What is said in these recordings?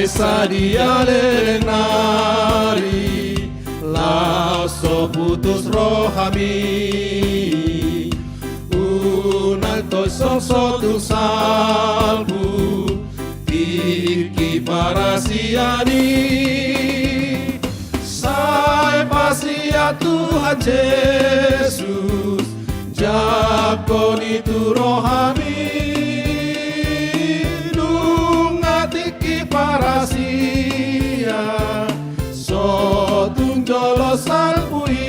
sadia lenari lau so putus rohami unal to so tu salbu iki parasiani sai pasia Tuhan Yesus Jakon itu rohami lungatiki parasia sotung jolo salpui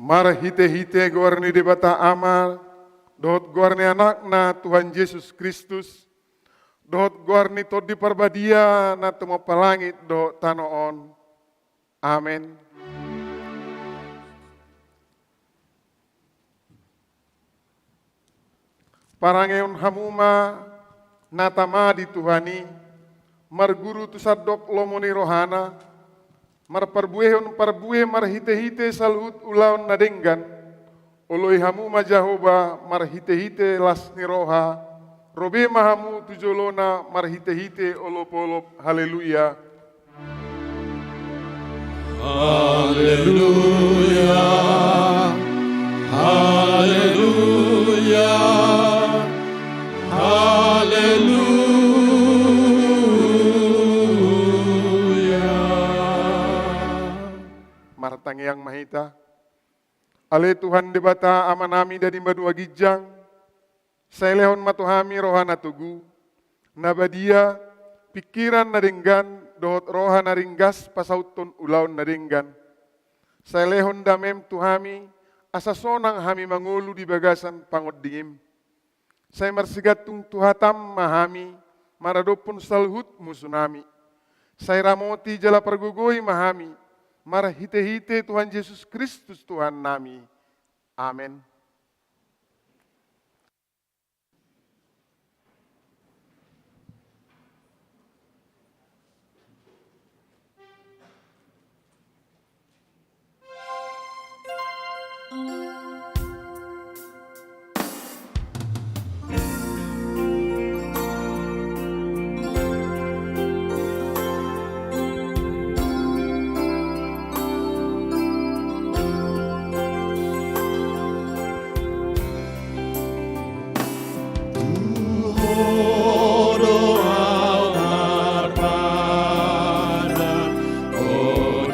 Mara hite-hite gorni di bata amal, dohot gorni anakna Tuhan Yesus Kristus, dohot gorni to di parbadia na temo palangit do tanoon. Amen. Parangeon hamuma natama di Tuhani, marguru tu sadok lomoni rohana, marparbuehon parbueh marhite-hite salut ulaon nadenggan oloi hamu majahoba marhite-hite lasni roha robe mahamu tujolona marhite-hite olop-olop haleluya haleluya haleluya haleluya. Martang yang mahita, ale Tuhan debata amanami dari badua gijang, saya lehon matuhami rohana tugu, nabadia pikiran nadenggan, dohot rohana ringgas pasauton ulaun nadenggan. Saya lehon damem tuhami, asa sonang hami mangulu di bagasan pangot dingim. Saya marsigatung tuhatam mahami, maradopun salhut musunami. Saya ramoti jala pergugoi mahami, mara hite-hite Tuhan Yesus Kristus Tuhan nami. Amin.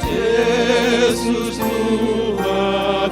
Yesus Tuhan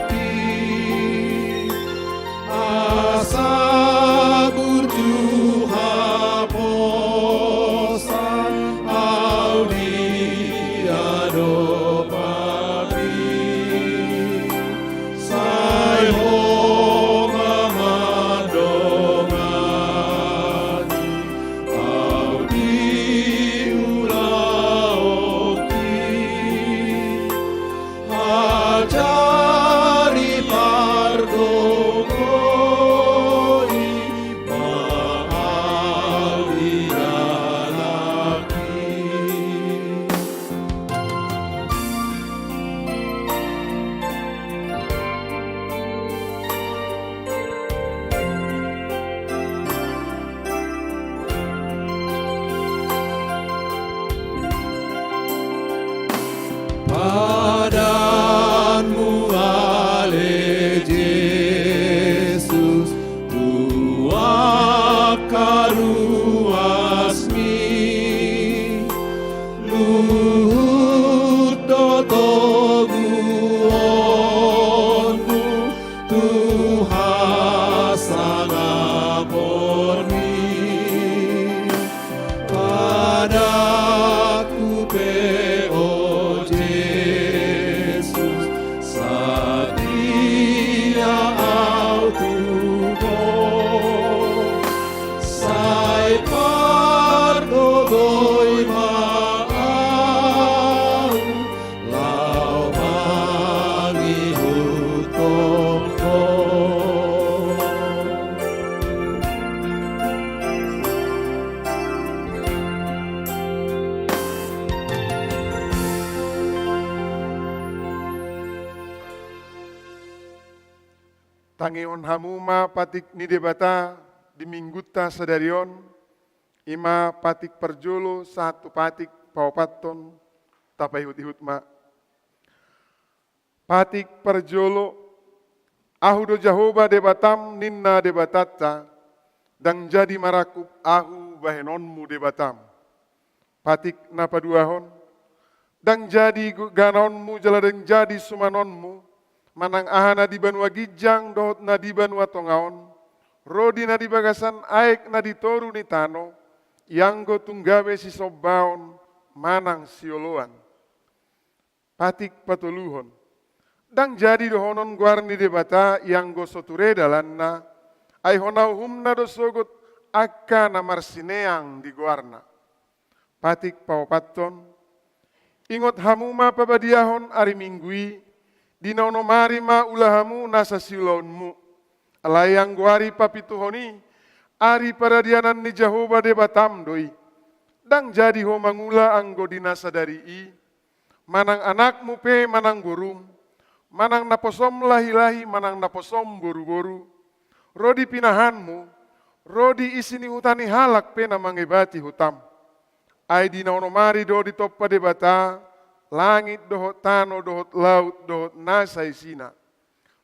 Tangion hamuma patik ni debata di mingguta sadarion, ima patik perjolo satu patik paupaton tapai hut-hut ma. Patik perjolo ahu do Jahoba debatam ninna debatata dan jadi marakup ahu bahenonmu debatam. Patik napa duahon dan jadi ganonmu jaladeng jadi sumanonmu manang ahana di banua gijang dohot na di banua tongaon rodi na di bagasan aek na di toru ni tano yang go tunggawe si sobaon manang sioloan. Patik patuluhon dan jadi dohonon guarni debata yang go soture dalanna ai honau humna do sogot akka na marsineang di guarna. Patik paupaton ingot hamuma pabadiahon ari minggui dinono marima ulahamu nasa silaunmu alayang guari papituhoni ari paradianan ni Jahoba debatam doi dang jadi ho mangula anggo dinasa dari i manang anakmu pe manang burung manang naposom lahi-lahi manang naposom boru-boru rodi pinahanmu rodi isini hutani halak pe namangebati hutam ai dinono mari do di toppa debata langit dohot tano dohot laut dohot nasa isina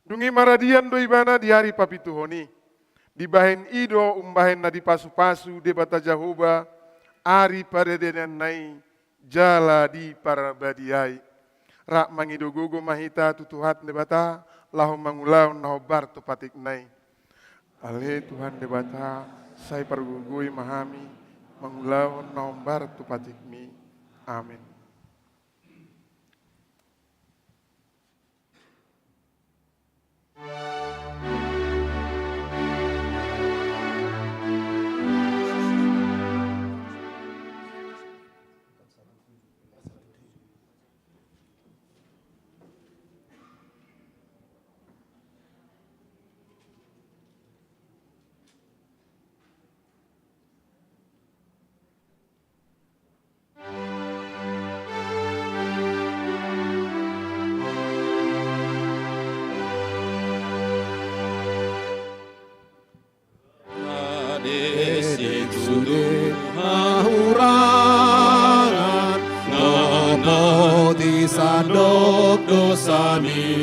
dungi maradian do ibana di hari papituhoni dibahen ido umbahen na di pasu-pasu debata Jahoba ari paredenan nai jala di parabadiai rak mangido gogo mahita tutuhat debata lahom mangulaon nahobar tu patik nai ale Tuhan debata saya pergugui mahami mangulaon nahobar tu patik mi amin. Sudut mahurangan ngano di sandok dosami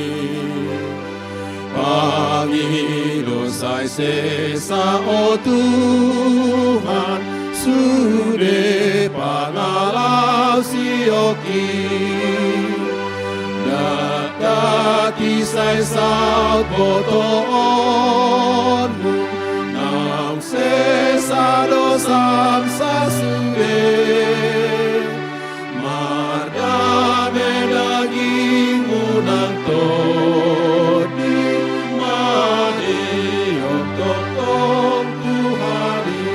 Panginoon say sesa o Tuhan sude pangalaw siyoki Dati say sa botoonmu nang sesa dosam sa sude mardame dagingmu nang todi maniok totong Tuhani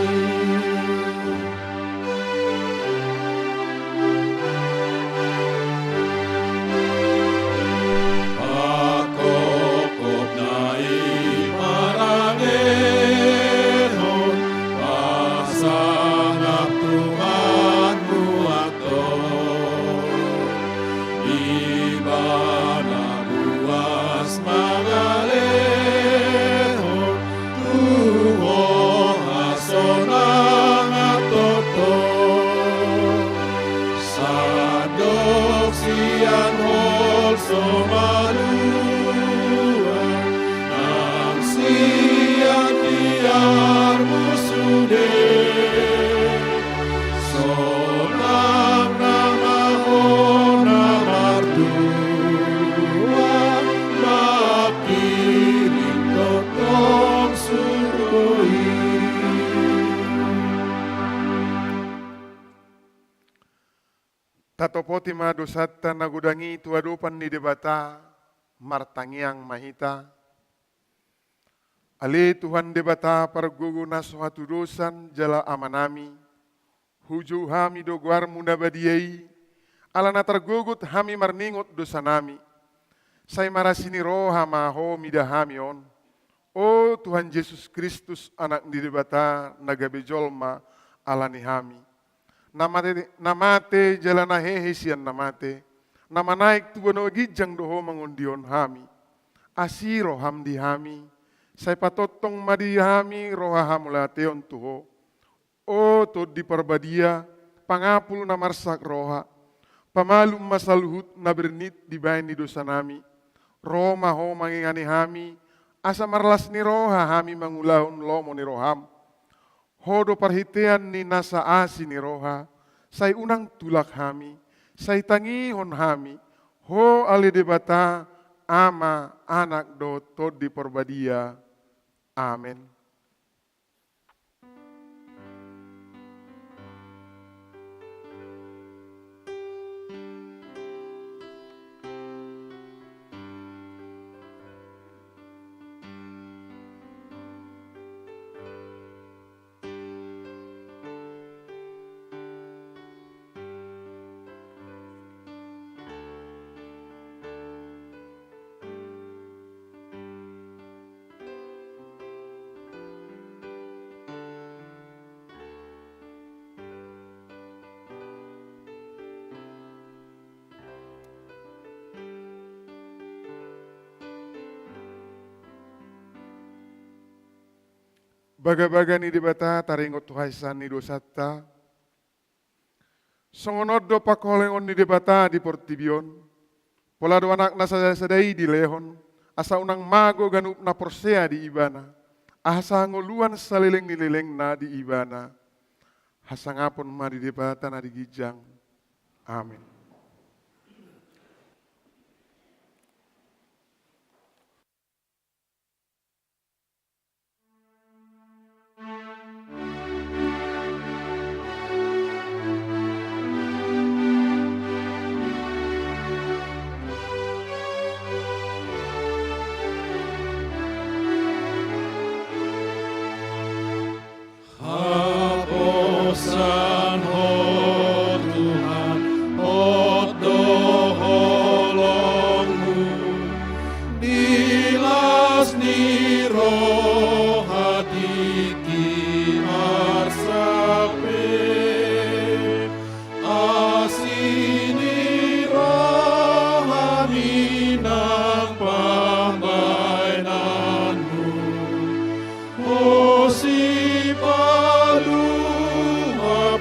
Pakokop na imarangehon pasangap Tuhanmu ato iba na buwas mangalehon tuhong hasonang atoto sadok siyan hol somaluan nang siyan biar musude sonang namahon namartua makiring totong surgoi Tatopoti madosata nagudangi tuadupan ni debata martangiang mahita. Ali Tuhan debata pargugu na suatu dosan jala amanami. Huju hami doguar munda badiai. Alana tergugut hami marningot dosa nami. Saya marasini roha maho midahami on. Oh Tuhan Yesus Kristus anak di debata nagabe jolma alani hami. Namate jalana hehe sian namate. Nama naik tu bano gijang doho mangundion hami. Asiro hamdi hami. Sai patotong madihami roha mulateon tuho. O to di perbadia, pangapul na marsak roha. Pamalum masaluhut na bernit di bayan di dosa nami. Roma ho mangingani hami, asa marlas ni roha hami mangulahun lomo ni roham. Hodo parhitean ni nasa asi ni roha, sai unang tulak hami, sai tangihon hami, ho ali debata ama anak do to di perbadia. Amin. Baga-baga ni debata taringot tuhaisan ni dosata. Songonod do pakolengon ni debata di portibion. Pola do anak na sadai di lehon. Asa unang mago ganup na porsea di ibana. Asa ngoluan salileng nilileng na di ibana. Hasa ngapon ma di debata na di gijang. Amin. Haposan ho Tuhan, odo holongmu, dilas ni roh hati ki arsape, asini roh aminang pambainanmu, osi palu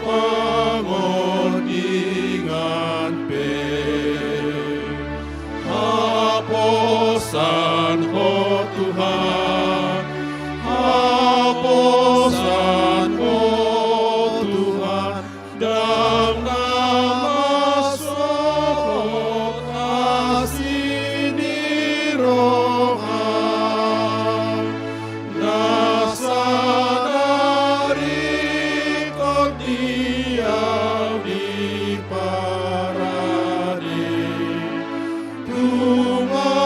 pangodingan pe, haposan ho Tuhan, haposan ho Tuhan, dalam nama sohot asini rohan, nasadari kau diam di parade, tumalani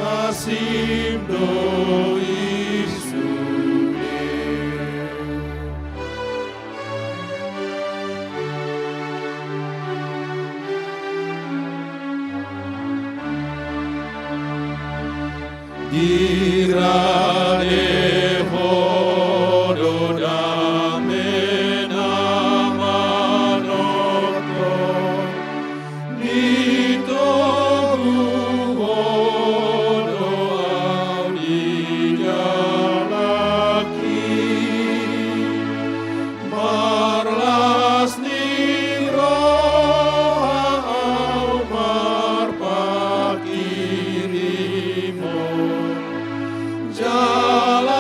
asim do isude. Dirade hodo damena manoto, ditogu hodo audi jalaki, marlas ni roha au marpakirimo, jalan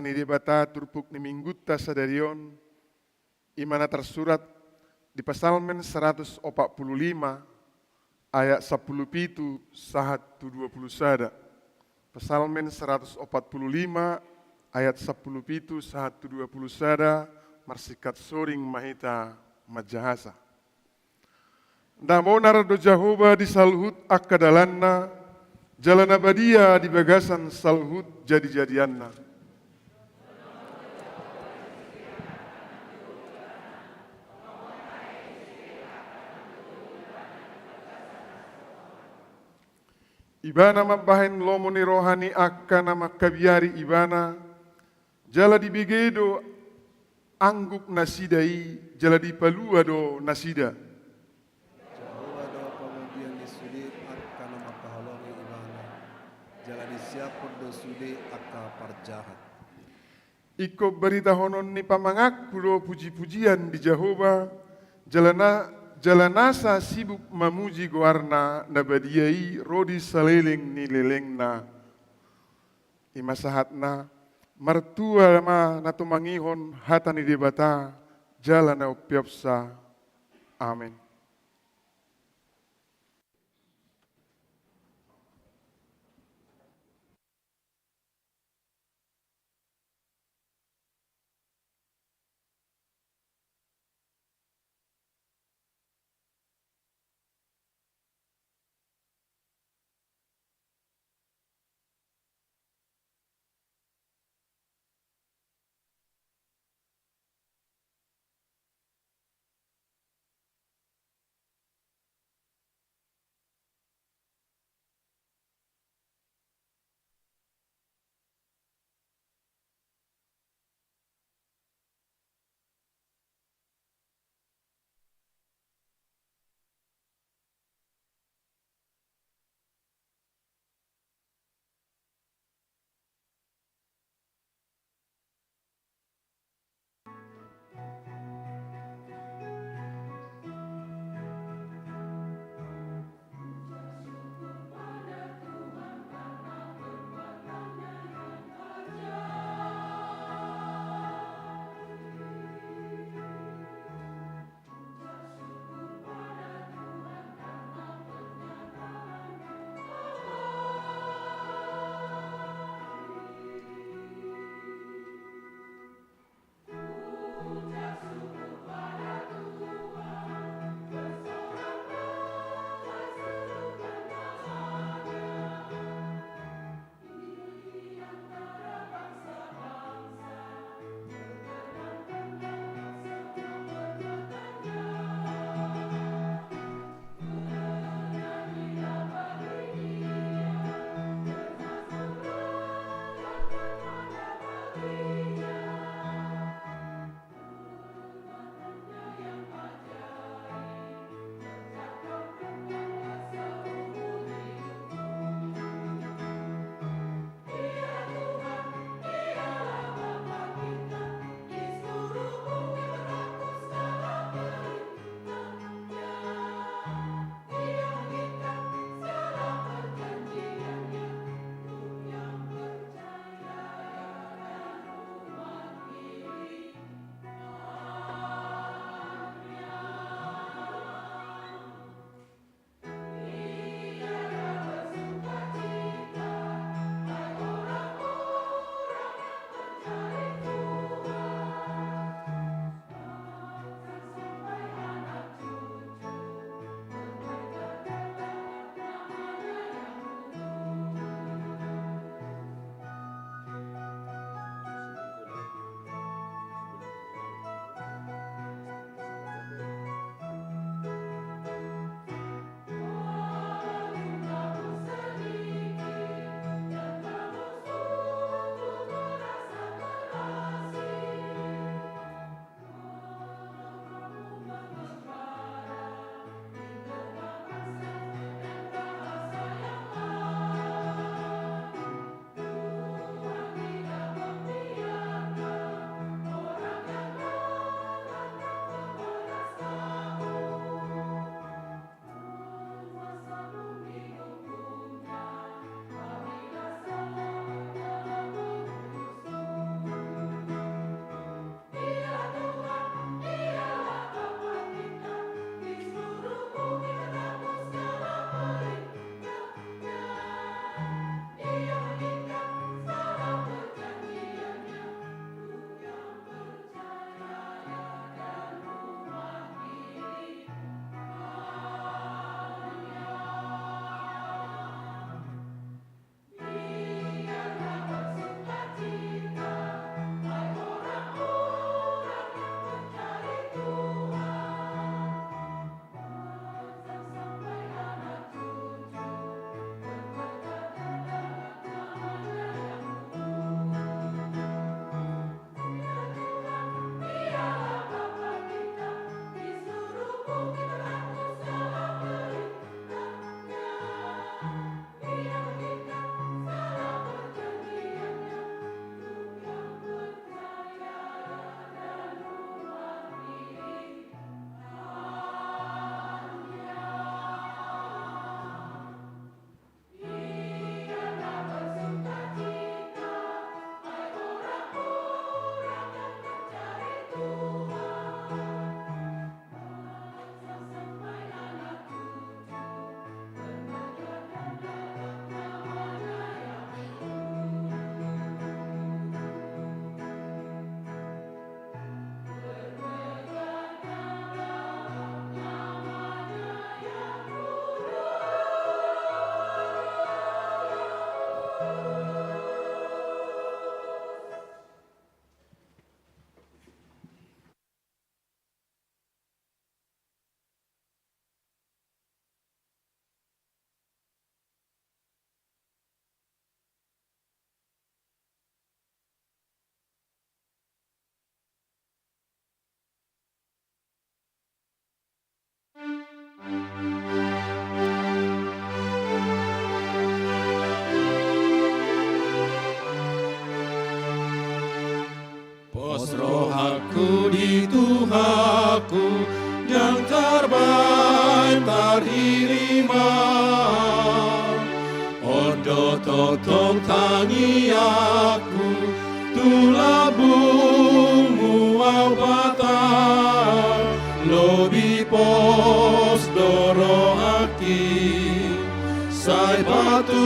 hatani debata turpuk ni minggutta sadarion imana tersurat di Psalmen 145 ayat 10 pitu sahat 20 sada. Psalmen 145 ayat 10 pitu sahat 20 sada marsikat soring mahita majahasa. Namo narado Jahoba di salhut akadalanna, jalan abadia di bagasan salhut jadi-jadianna. Ibana mabahen lomoni rohani akka nama kabiari ibana, jala di begedo angguk nasidai, jala di palua do nasida. Jehovah do pamobian di sudi akka nama kahalongi ibana, jalan siapun do sudi akka parjahat. Iko berita honon ni pamangak do puji-pujian di Jehovah, jalanasa sibuk mamuji goarna nabadiai rodi saliling ni lelengna. Imasahatna martua ma natumangihon hatani debata jalana upiapsa. Amin. roh aku di Tuhanku yang terbaik terhiriman. Ondo totong tangi aku tulah bumu au batang lobi pos doro aki sai batu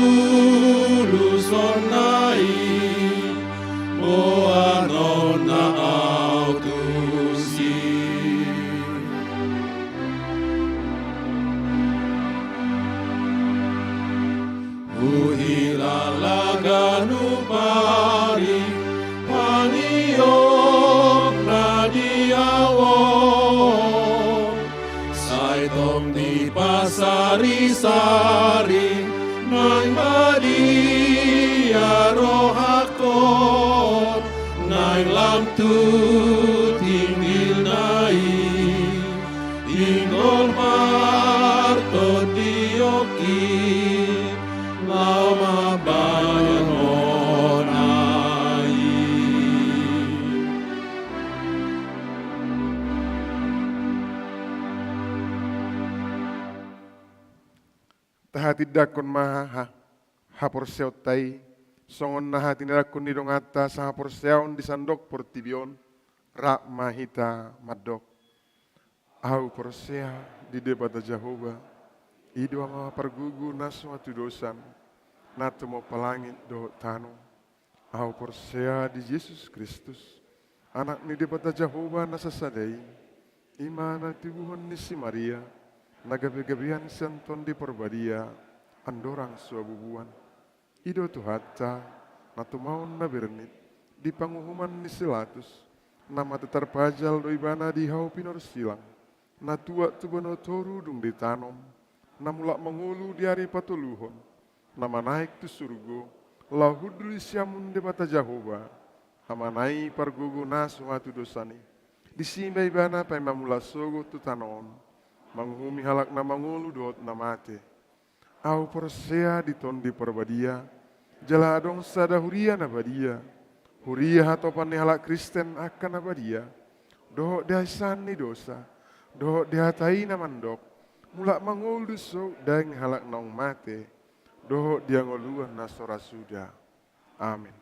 lusonai boa nona autusi. Uhilalaganu pari paniok nadiawon saitong di pasari-sari nang badia rohakon nang lam tu tinggil nai ingol marto dioki lama bayan onai. Tahati dakon maha hapor seotai songon naha tinidakon di dongata sa hapor seon di sandok portibion rak mahita madok au porsea di debata Jehovah ido ama pergugu nasu atu dosan natu mau palangit do tanu au porsea di Yesus Kristus anak ni debata Jehovah nasasadai imana tibuhon ni si Maria nagabi-gabian senton di perbadia andorang suabubuan ido tuhata natu maun na bernit di panguhuman ni silatus nama terpajal do ibana di hau pinor silang natua tu banotoru dung ditanom namulak mengulu di hari patuluhon nama naik tu surgo lahudri siamun de bata Jehovah hama naik pargugu nasu atu dosani disimba ibana pai mamula sogo tu tanon manghumi halak na mangulu dot na mate au persea diton di perbadia jala adong sada huria na badia huria hatopan ni halak Kristen akan na badia doh dasan ni dosa doh dihatai na mandok mulak mangulu so dang halak naung mate doh dia ngoluan na sora suda amin.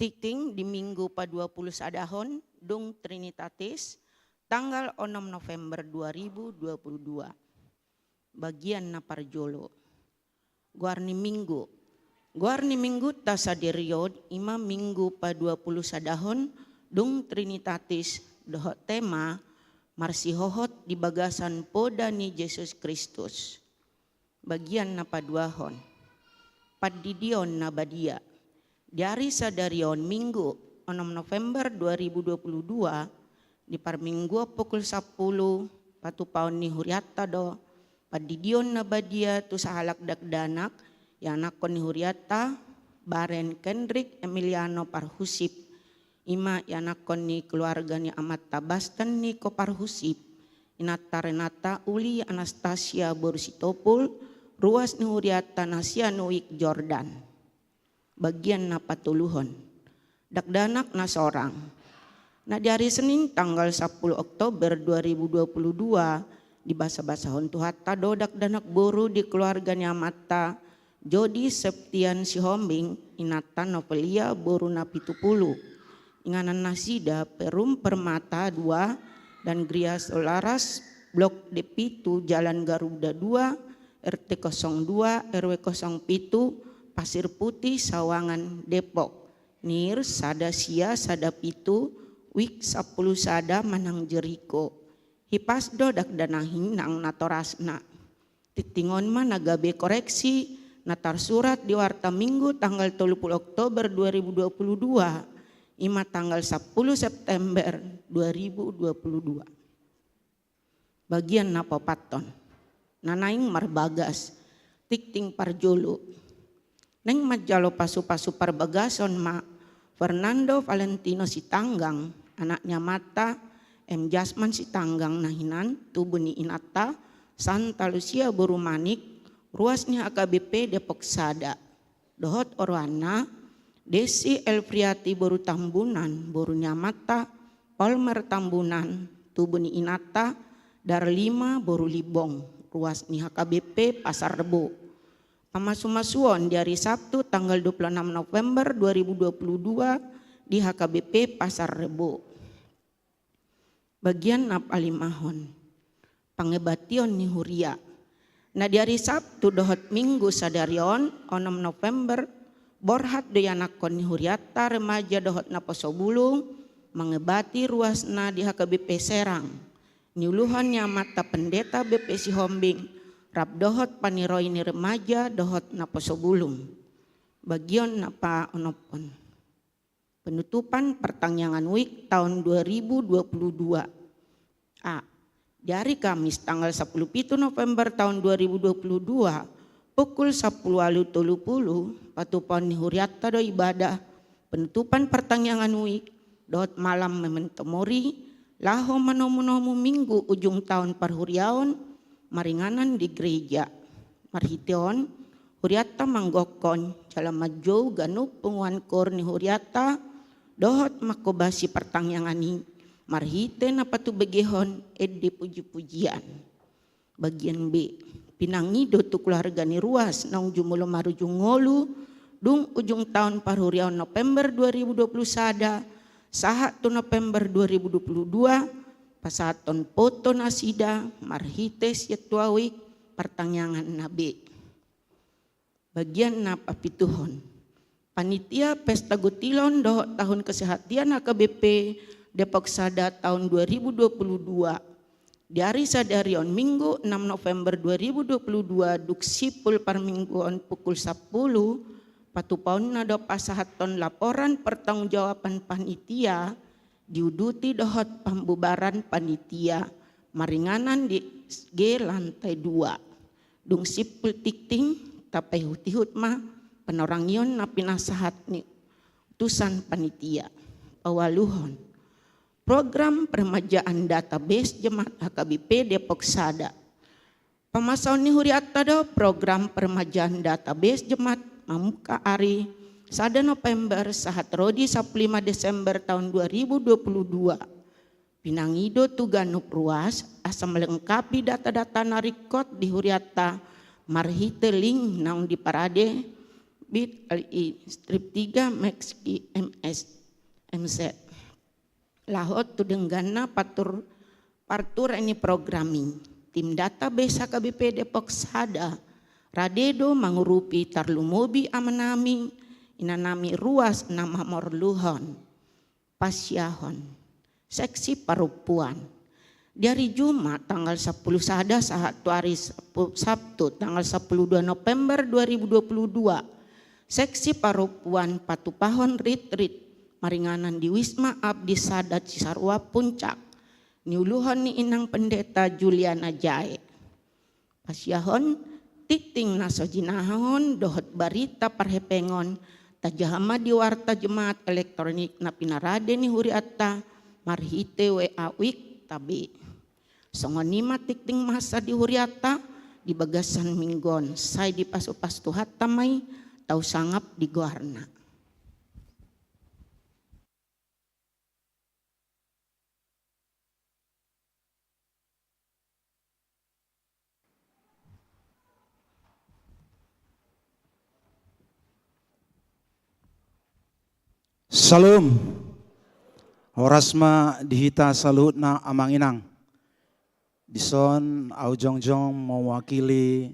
Titing di Minggu pa-20 sadahon dung Trinitatis tanggal 6 November 2022. Bagian na parjolo. Guarni Minggu ta saderiod ima Minggu pa-20 sadahon dung Trinitatis dohot tema marsihohot di bagasan poda ni Yesus Kristus. Bagian na paduahon. Padidion na badia. Dari sadarion Minggu 6 November 2022 di parminggu pukul 10 patu paon ni huriata do padidion na badia tu sahalak dakdanak yang nakon ni huriata Baren Kendrick Emiliano Parhusip ima yang nakon ni keluarga ni amat tabastan ni ko Parhusip inata Renata Uli Anastasia Borsitopul ruas ni huriata Nasia Nuik Jordan. Bagian na patuluhon. Dakdanak na sorang. Na di hari Senin tanggal 10 Oktober 2022 di basa-basahon tuhata do dakdanak boru di keluarga nyamata Jody Septian Sihombing inata Novelia boru na 70. Inganan nasida Perum Permata 2 dan Gria Solaras Blok D7 Jalan Garuda 2 RT 02 RW 07 Pasir Putih Sawangan Depok. Nir sada sia sada pitu wik 10 sada Manang Jeriko. Hipasdo dakdanahin nang natorasna. Titingon ma nagabe koreksi natar surat di Warta Minggu tanggal 30 Oktober 2022 ima tanggal 10 September 2022. Bagian napopaton. Nanaing marbagas tikting parjolo. Neng majalo pasu-pasu parbagason ma Fernando Valentino Sitanggang anaknya mata M. Jasman Sitanggang nahinan tubuni inata Santa Lucia Borumanik ruasnya AKBP Depok Sada dohot orwana Desi Elfriati Boru Tambunan Borunya mata Palmer Tambunan tubuni inata Darlima Boru Libong ruasnya AKBP Pasar Rebo. Pamasu-masuon di hari Sabtu tanggal 26 November 2022 di HKBP Pasar Rebo. Bagian napalimahon. Pangebation ni Huria. Nah di hari Sabtu dohot Minggu sadarion 6 November borhat doyanakon ni Huriata remaja dohot naposobulung mengebati ruasna di HKBP Serang. Nyuluhan nyamata pendeta BP Sihombing rap dohot paniroy ni remaja dohot naposobulung. Bagian napa onopon. Penutupan pertanyaan week tahun 2022. A. Dari Kamis tanggal 10 November tahun 2022 pukul 10.30 patupon ni huriata do ibadah penutupan pertanyaan week dohot malam mementomori laho manomu minggu ujung tahun parhuriaon maringanan di gereja marhiteon huriata manggokon calamajo ganup penguan kor ni huriata dohot makobasi pertanyaan ini marhite napatu begehon edde puji-pujian. Bagian B pinangido tu keluarga ni ruas naung jumulo marujung ngolu dung ujung tahun parhuriaon November 2020 sada saha tu November 2022 pasaton foto nasida marhites yatuawik pertanyaan nabi. Bagian napa pituhon. Panitia Pesta Gutilon dohot tahun kesehatan AKBP Depok Sada tahun 2022. Dari sadarion Minggu 6 November 2022 duksipul parmingguan pukul 10 patupaun nado pasahaton laporan pertanggungjawaban panitia diuduti dohot pembubaran panitia maringanan di G lantai 2 dung sipul tikting tapai hutihut mah penorangion na pinasahat ni utusan panitia awaluhon program permajaan database jemaat HKBP Depok Sada pemasaun ni huriata do program permajaan database jemaat mamuka ari sada November sahat rodi 15 Desember tahun 2022 pinangido tuganup ruas asam melengkapi data-data narikot di huriata marhite link naung di parade bit.ly strip 3 maxki ms mz lahot tudenggana partur ini programming tim database HKBP Depok Sada radedo mangurupi tarlumobi amanami inanami ruas nama morluhon pasyahon seksi perempuan dari Jumat tanggal 10 Sada satu hari Sabtu tanggal 12 November 2022 seksi perempuan Patupahon Retreat maringanan di Wisma Abdi Sada Cisarua Puncak niuluhon ni inang pendeta Juliana Jae pasyahon titing nasojinahon dohot barita parhepengon tajahama di warta jemaat elektronik na pinarade ni huriata marhite WA wik tabi songonima tikting masa di huriata di bagasan minggon say di pasupas tuhat tamay tau sangap di goarna. Salam. Horasma dihita salut na amang inang. Dison au jongjong mewakili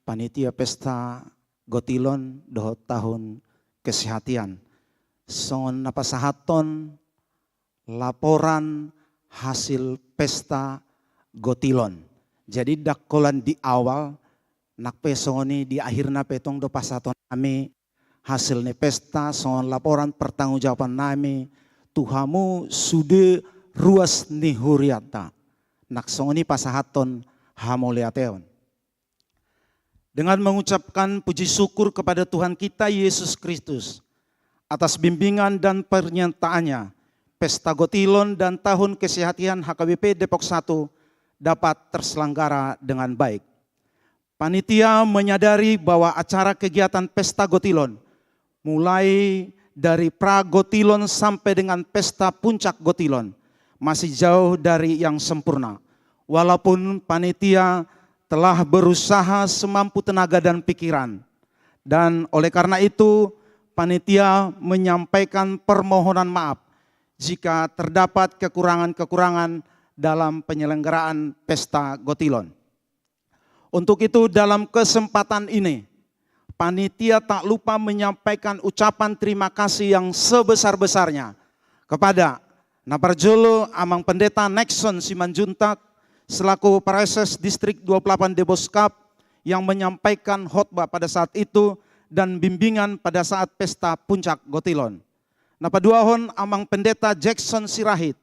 panitia pesta Gotilon dohot tahun kesehatan. Son napasahaton laporan hasil pesta Gotilon. Jadi dakolan di awal nak pesoni di akhirna petong do pasaton kami hasilnya pesta son laporan pertanggungjawaban nami tuhamu sude ruas ni huriata nak songoni pasahaton hamoleateon dengan mengucapkan puji syukur kepada Tuhan kita Yesus Kristus atas bimbingan dan pernyataannya pesta Gotilon dan tahun kesehatan HKBP Depok 1 dapat terselenggara dengan baik. Panitia menyadari bahwa acara kegiatan pesta Gotilon mulai dari pra-Gotilon sampai dengan pesta puncak Gotilon masih jauh dari yang sempurna. Walaupun panitia telah berusaha semampu tenaga dan pikiran. Dan oleh karena itu panitia menyampaikan permohonan maaf jika terdapat kekurangan-kekurangan dalam penyelenggaraan pesta Gotilon. Untuk itu dalam kesempatan ini panitia tak lupa menyampaikan ucapan terima kasih yang sebesar-besarnya kepada Naparjolo Amang Pendeta Nexon Simanjuntak selaku Pareses Distrik 28 Deboskap yang menyampaikan khotbah pada saat itu dan bimbingan pada saat pesta puncak Gotilon. Napaduahon Amang Pendeta Jackson Sirahit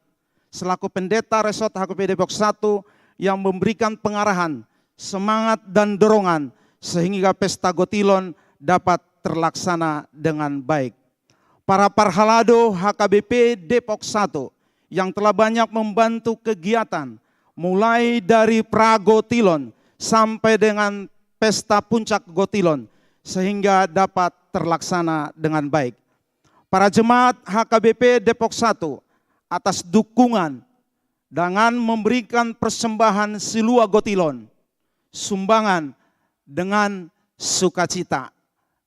selaku Pendeta Resort HKBP Depok 1 yang memberikan pengarahan, semangat dan dorongan sehingga pesta Gotilon dapat terlaksana dengan baik. Para parhalado HKBP Depok 1 yang telah banyak membantu kegiatan mulai dari pra-Gotilon sampai dengan pesta puncak Gotilon sehingga dapat terlaksana dengan baik. Para jemaat HKBP Depok 1 atas dukungan dengan memberikan persembahan silua Gotilon, sumbangan dengan sukacita.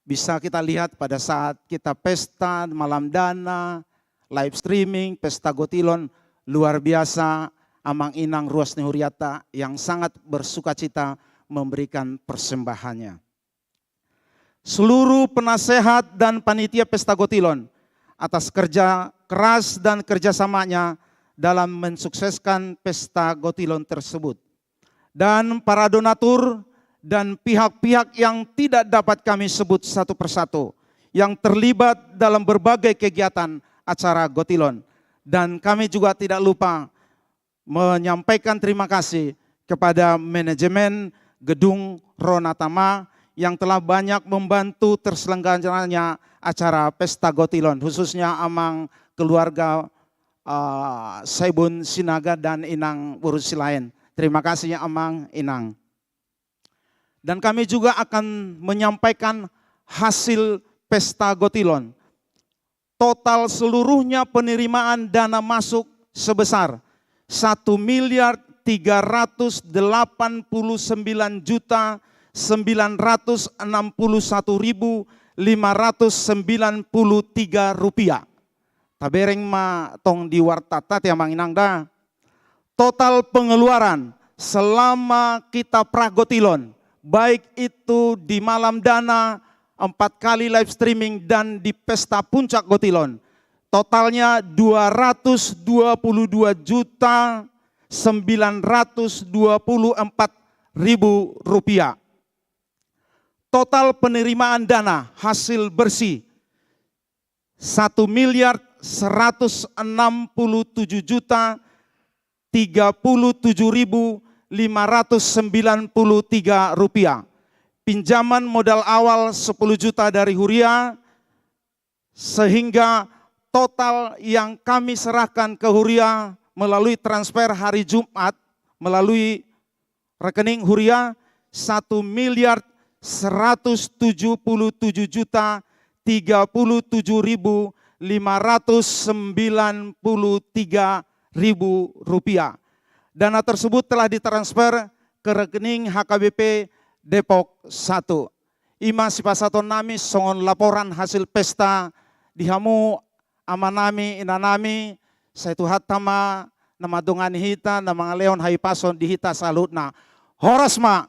Bisa kita lihat pada saat kita pesta, malam dana, live streaming, pesta Gotilon, luar biasa Amang Inang Ruas Nihuriata yang sangat bersukacita memberikan persembahannya. Seluruh penasehat dan panitia pesta Gotilon atas kerja keras dan kerjasamanya dalam mensukseskan pesta Gotilon tersebut. Dan para donatur dan pihak-pihak yang tidak dapat kami sebut satu persatu yang terlibat dalam berbagai kegiatan acara Gotilon. Dan kami juga tidak lupa menyampaikan terima kasih kepada manajemen Gedung Ronatama yang telah banyak membantu terselenggaranya acara pesta Gotilon, khususnya Amang keluarga Saibun Sinaga dan Inang Urusi lain. Terima kasih Amang Inang. Dan kami juga akan menyampaikan hasil pesta Gotilon. Total seluruhnya penerimaan dana masuk sebesar 1.389.961.500 rupiah. Tabereng ma tong di wartata tiang manginangda. Total pengeluaran selama kita pragotilon, baik itu di malam dana, 4 kali live streaming dan di pesta puncak gotilon, totalnya 222.924.000 rupiah. Total penerimaan dana hasil bersih 1.167.037.593 rupiah. Pinjaman modal awal 10 juta dari Huria, sehingga total yang kami serahkan ke Huria melalui transfer hari Jumat melalui rekening Huria 1.177.037.593 rupiah. Dana tersebut telah ditransfer ke rekening HKBP Depok 1. Ima sipasaton nami songon laporan hasil pesta dihamu amanami inanami saya tuhat tama nama dongani hita nama leon hai pason di hita salutna. Horas ma.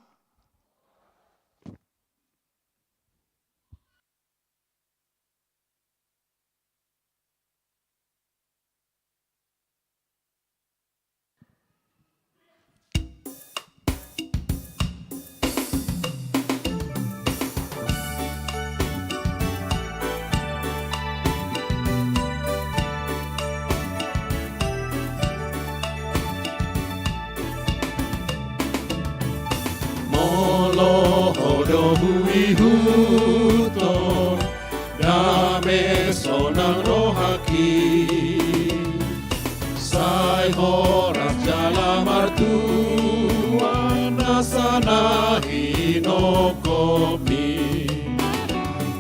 Molohodo huihuto dame sonang rohaki sai horas jala martua nasana hinokomi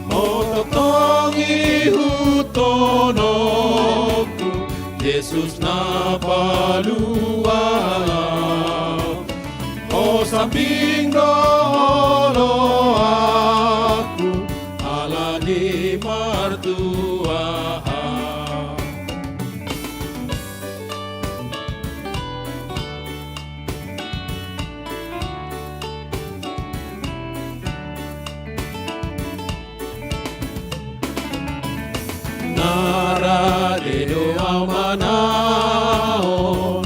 mototongi hutonoku Yesus na palua o samping dolo aku ala di martua. Nara de doa manahon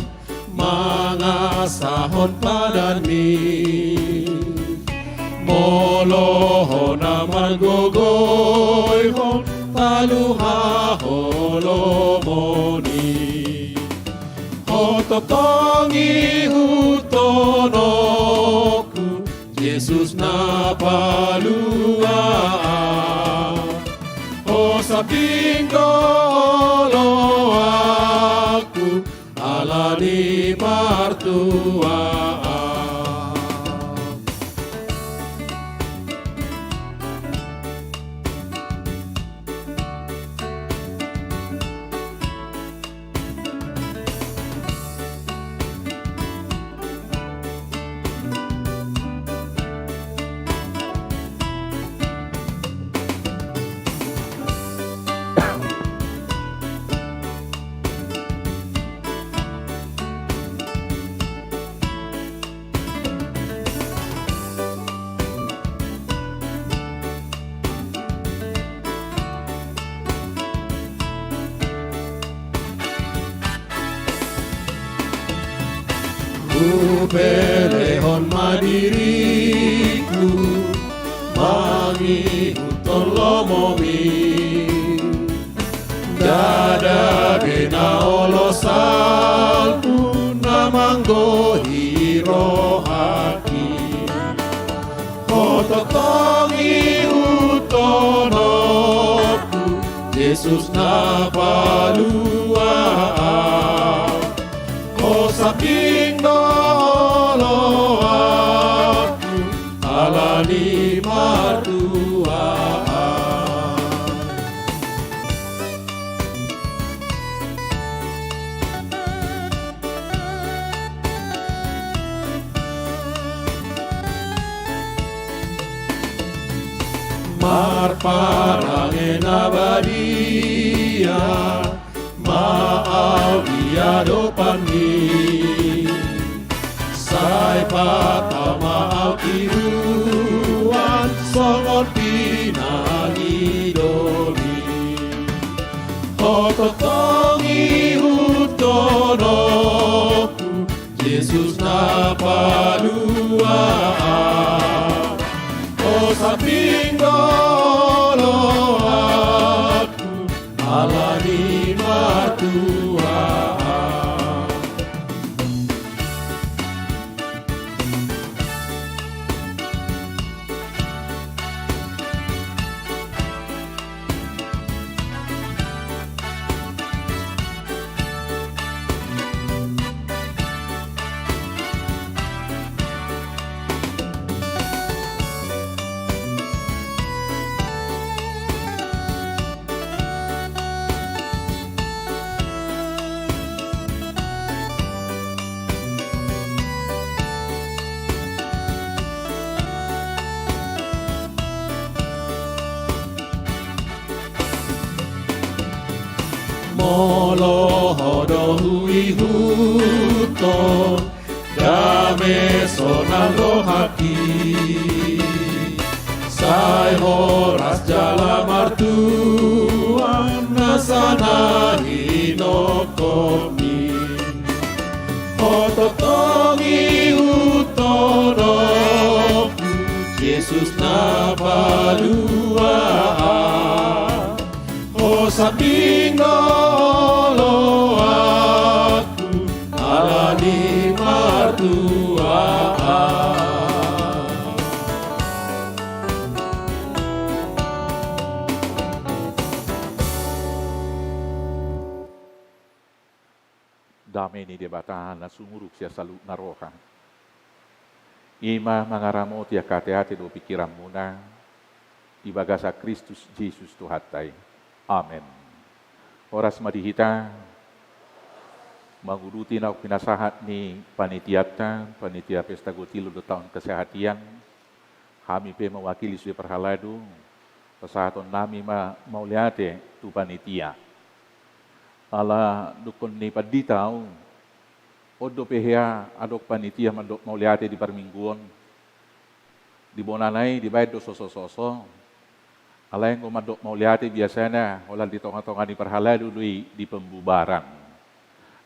mga sahon padani moloho naman gogoyhon taluha holomoni hototongi hutonoku Yesus na palua o sabing dolo aku ala di martua. Pelehon madiriku mangi huton lomomi dada bena olosalku namanggo hirohaki hototongi hutonoku Yesus na palua o saking dolo aku ala ni martua. Arparangen abadia, maau dia dopani. Sai pata maau tiruan, songon pinangi doni. Hototongi hutonoku, Yesus na padua. O samping dolo aku, alani matua. Molo hodo hui huton, dame sonando haki. Sai horas jala martuan, nasana hinokomi. Hototongi hutonoku, Yesus na padua. O samping dolo aku, alani martua. Dame ni debatahan na sumuruk siya sa naroha. Ima mangaramo tiya kate-ate do pikiran muna, ibagasa Kristus Jesus Tuhatay. Amen. Oras madihita, menguruti na pinasahat ni panitiata, panitia pesta gotilo do tahun kesehatian, kami pe mewakili sui perhaladu, pesahaton nami mau liate tu panitia. Ala dukun ni paditau, odo pehia adok panitia mau liate di permingguan, di bonanai di bait do soso-soso. Ala yang gomadok mau lihat biasanya olah di tongah-tongah di perhala dulu di pembubaran.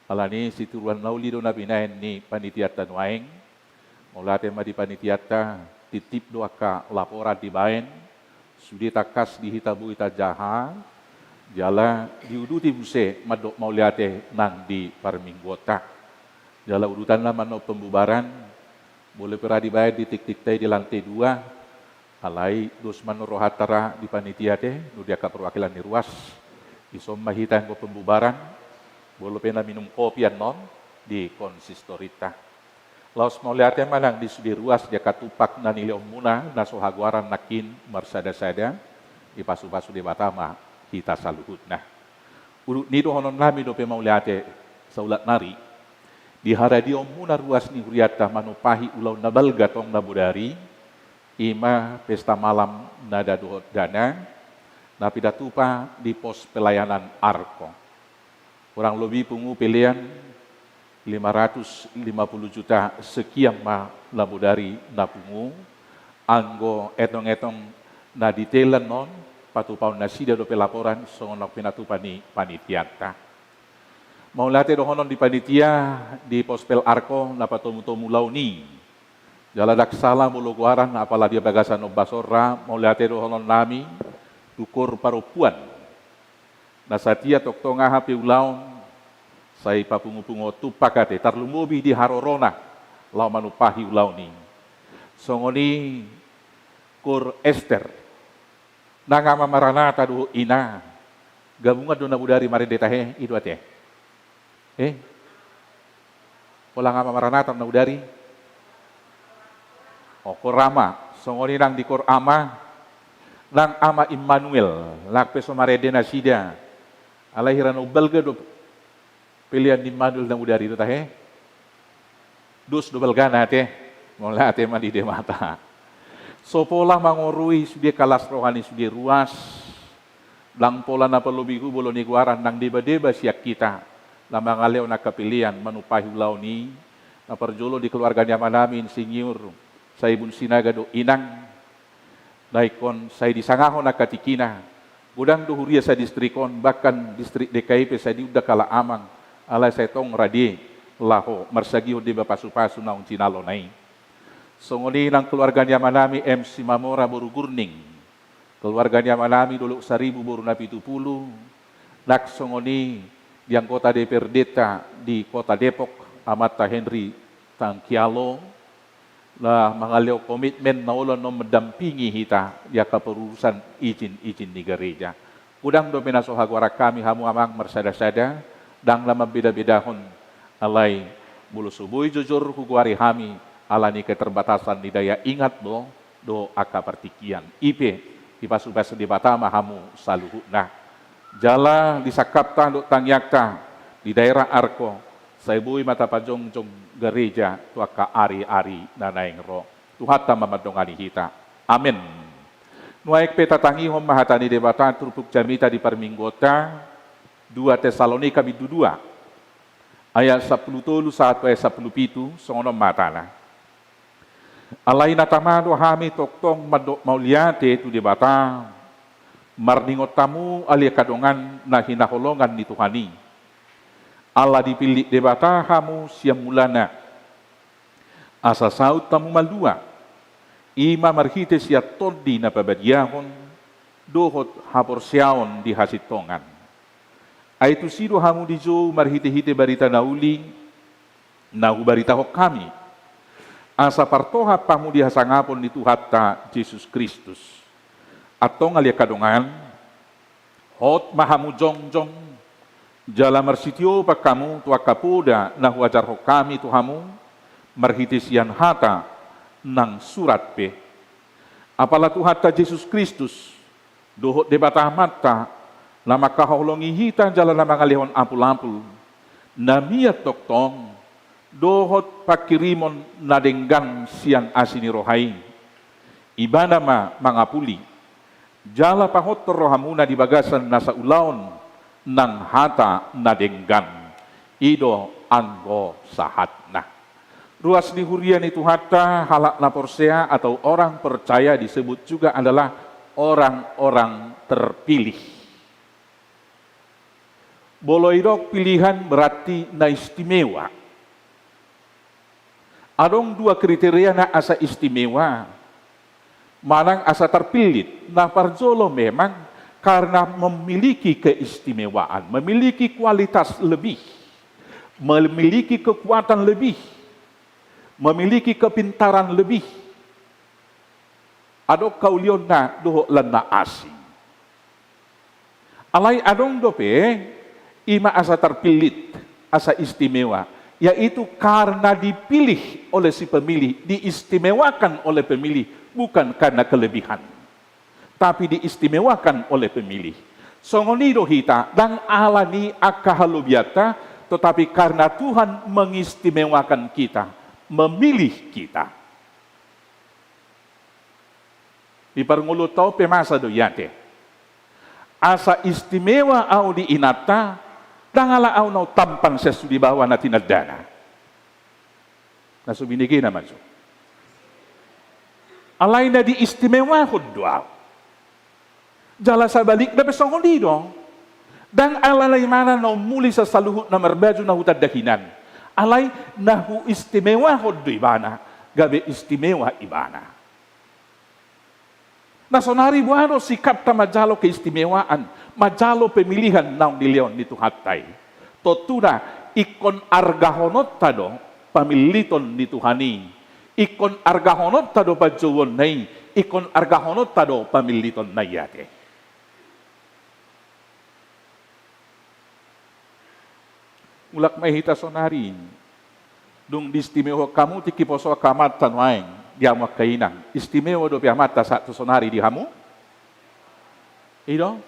Ala ni si turuan lauli do nabinain ni panitia tanuaing. Mau lihat di panitia titip doa ka laporan di bain. Sudi takas di hitabu ita jaha. Jala diuduti buse madok mau lihat nang di parminggota. Jala urutan lama no pembubaran. Boleh pernah di bain di tik-tik di lantai 2. Alai dos manorohatara di panitia teh, nu dia ka perwakilan di ruas, isom mahitan ko pembubaran, bolo pena minum kopi non di konsistorita. Laos mau lihat yang manang di ruas dia katupak na niliom muna, na sohaguaran nakin marsada-sada, di pasu-pasu di batama, kita saluhut. Nah, urut nido honon nami do pe mau lihat saulat nari, di haradiom muna ruas ni huriata manupahi ulau nabal gatong nabudari, ima pesta malam nada dohot dana, napidatupa di pos pelayanan Arko. Kurang lebih pungu pilihan 550 juta sekian ma labu dari napungu, anggo etong-etong na detailan non, patupaun nasida do pelaporan, songonok pinatupa ni panitiata. Mau late dohonon di panitia di pos pel Arko, napatomu-tomu launi. Jaladak salah muluguaran apala dia bagasan no basora mau liate dohonon nami tukur parupuan. Nasatia toktonga hape ulaon sai papungu-pungu tupakate tarlumubi di harorona lau manupahi ulaoni. Songoni kur Esther nangama maranata do ina gabungan do nabudari marindetahe itu ate. Pola ngama maranata nabudari. Korama, songoni nang di korama, nang ama Immanuel, lakpe somarede nasida, alahiran ubelga do pilihan Immanuel nang udari itu tahe, dus do belgana te, mola te mandi de mata. So pola mangorui sudia kalas rohani sudia ruas. Lang pola na palubigu bolo ni guaran nang deba-deba siak kita. Lama ngaleo na kapilian manupahi ulau ni. Na perjolo di keluarganya malamin singyur. Sa ibun sinaga do inang. Daikon saya disangahon na katikina. Gudang duhuria sa distrikon, bahkan distrik DKIP saya diudah kala amang. Alay saya tong radie laho marsagio di bapasu-pasu na uncinalo nai. Songoni ng keluarganya manami MC Mamora Boru Gurning. Keluarganya manami dulu 1000 Boru na 70. Naksongoni yang kota Deperdeta di kota Depok Amata Henry Tangkialo. Lah mangaleo komitmen na ulo no mendampingi hita dia keperurusan izin di gereja. Udang do penasohagwara kami hamu amang mersada-sada dang lama beda-bedahon alai bulu subui jujur huguari hami alani keterbatasan di daya ingat do aka partikian ipe dipasubas di batama hamu saluhuna jala disakapta do tangyakta di daerah Arko saibui mata pajong-jong gereja tuaka ari-ari nanaing ro tuhata mamadongani hita amin. Nuaik peta tangihom mahatani debata turpuk jamita di perminggota 2 Tesalonika bidu 2 ayat 10 ayat 17 songono matana alai natamado hami toktong mauliate tu debata marningot tamu alia kadongan na hinaholongan ni Tuhani Allah dipilih debata hamu siam mulana asa saut tamu maldua ima marhite siat todi na pabadiahon dohot hapor siaon di hasitongan aitu sido hamu dijo marhite-hite barita nauli nahu barita hok kami asa partoha pamu di hasangapon di Tuhatta Yesus Kristus atong alia kadongan hot mahamu jongjong jala marsitio pa kamu tua kapoda na huajar ho kami tuhamu marhitisian hata nang surat pe apala Tuhatta Yesus Kristus dohot debata mata lama kaholongi hita jala lama ngalihon ampul-ampul namia toktong dohot pakirimon nadenggang sian asini rohai ibana ma mangapuli jala pahot rohamuna di bagasan nasa ulaon nang hata nadenggan ido anggo sahatna ruas di hurian itu hata halak naporsea atau orang percaya disebut juga adalah orang-orang terpilih. Boloidok pilihan berarti na istimewa. Adong 2 kriteria na asa istimewa manang asa terpilih na parjolo memang karena memiliki keistimewaan, memiliki kualitas lebih, memiliki kekuatan lebih, memiliki kepintaran lebih. Adok kaulion na doho lana asing. Alai adong dope ima asa terpilih, asa istimewa, yaitu karena dipilih oleh si pemilih, diistimewakan oleh pemilih, bukan karena kelebihan, tapi diistimewakan oleh pemilih. Songonido hita dan alani akahalubiata, tetapi karena Tuhan mengistimewakan kita, memilih kita. Di parngulo tau pemasa do yate. Asa istimewa au di inata, dangala au nau tampang sesu di bawah na tinadana. Nasubinigi naman so. Alay na di istimewa hudwa. Jala sa balik na besong dong. Dan alalay mana na muli sa saluhut na marbadyo na hutad dahinan. Alay na hu istimewa huddo ibana. Gabi istimewa ibana. Nasonari buano sikap ta majalo keistimewaan. Majalo pemilihan naong dileon nito hatay. Totuna ikon argahonot tado pamiliton ni Tuhani. Ikon argahonot tado pajowon nai. Ikon argahonot tado pamiliton na yate. Ulak may hita sonari. Dung distimewa kamu tikiposo kamat tanwaing. Diamo kainang. Istimewa do piamata sa sonari di hamu. Ido?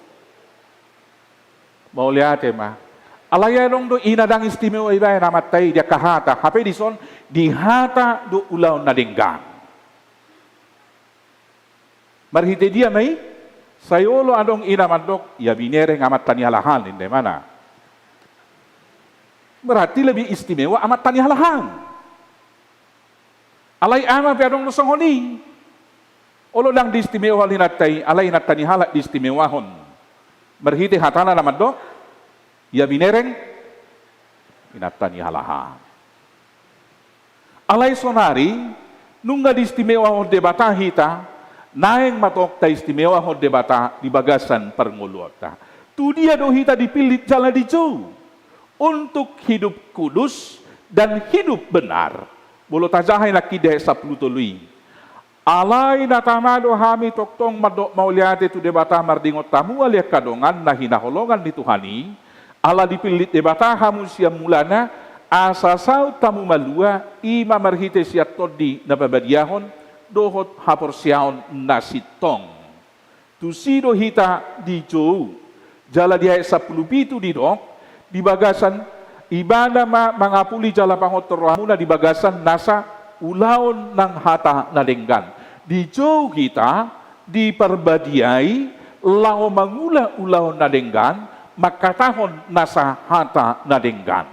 Mau lihat ma. Alaya dong do inadang istimewa ibay namatay dia kahata. Hape dison dihata do ulaw na denggang. Marhite dia mai, sayolo adong ina mandok, ya binere ngamat tani halahan di mana. Berarti lebih istimewa amat tani halahan. Alai ama piadong nusongoni. Olo lang di istimewa linatai, alai na tani halak di istimewahon. Marhite hatana na mandok, ya binereng inatani halahan. Alay sonari, nungga di istimewa ho debata hita, naeng matok ta istimewa ho debata di bagasan pernguluota. Tu dia do hita dipilih jalan di jauh untuk hidup kudus dan hidup benar. Bolo tajahay nakide sa plutului. Alay natamado hami toktong madok mauliate tu debata mardingot tamu alia kadongan na hinaholongan ni Tuhani. Ala dipilih debata hamu siam mulana asasau tamu malua ima marhite siat todi na babadiahon dohot hapor siaon nasitong. Tu sido hita di jauh jala dia 10 pitu di dok di bagasan ibada mangapuli jala pangot terhamuna di bagasan nasa ulaon ng hata nadenggan. Di jauh kita diperbadiai lao mangula ulaon nadenggan makatahon nasa hata nadenggan.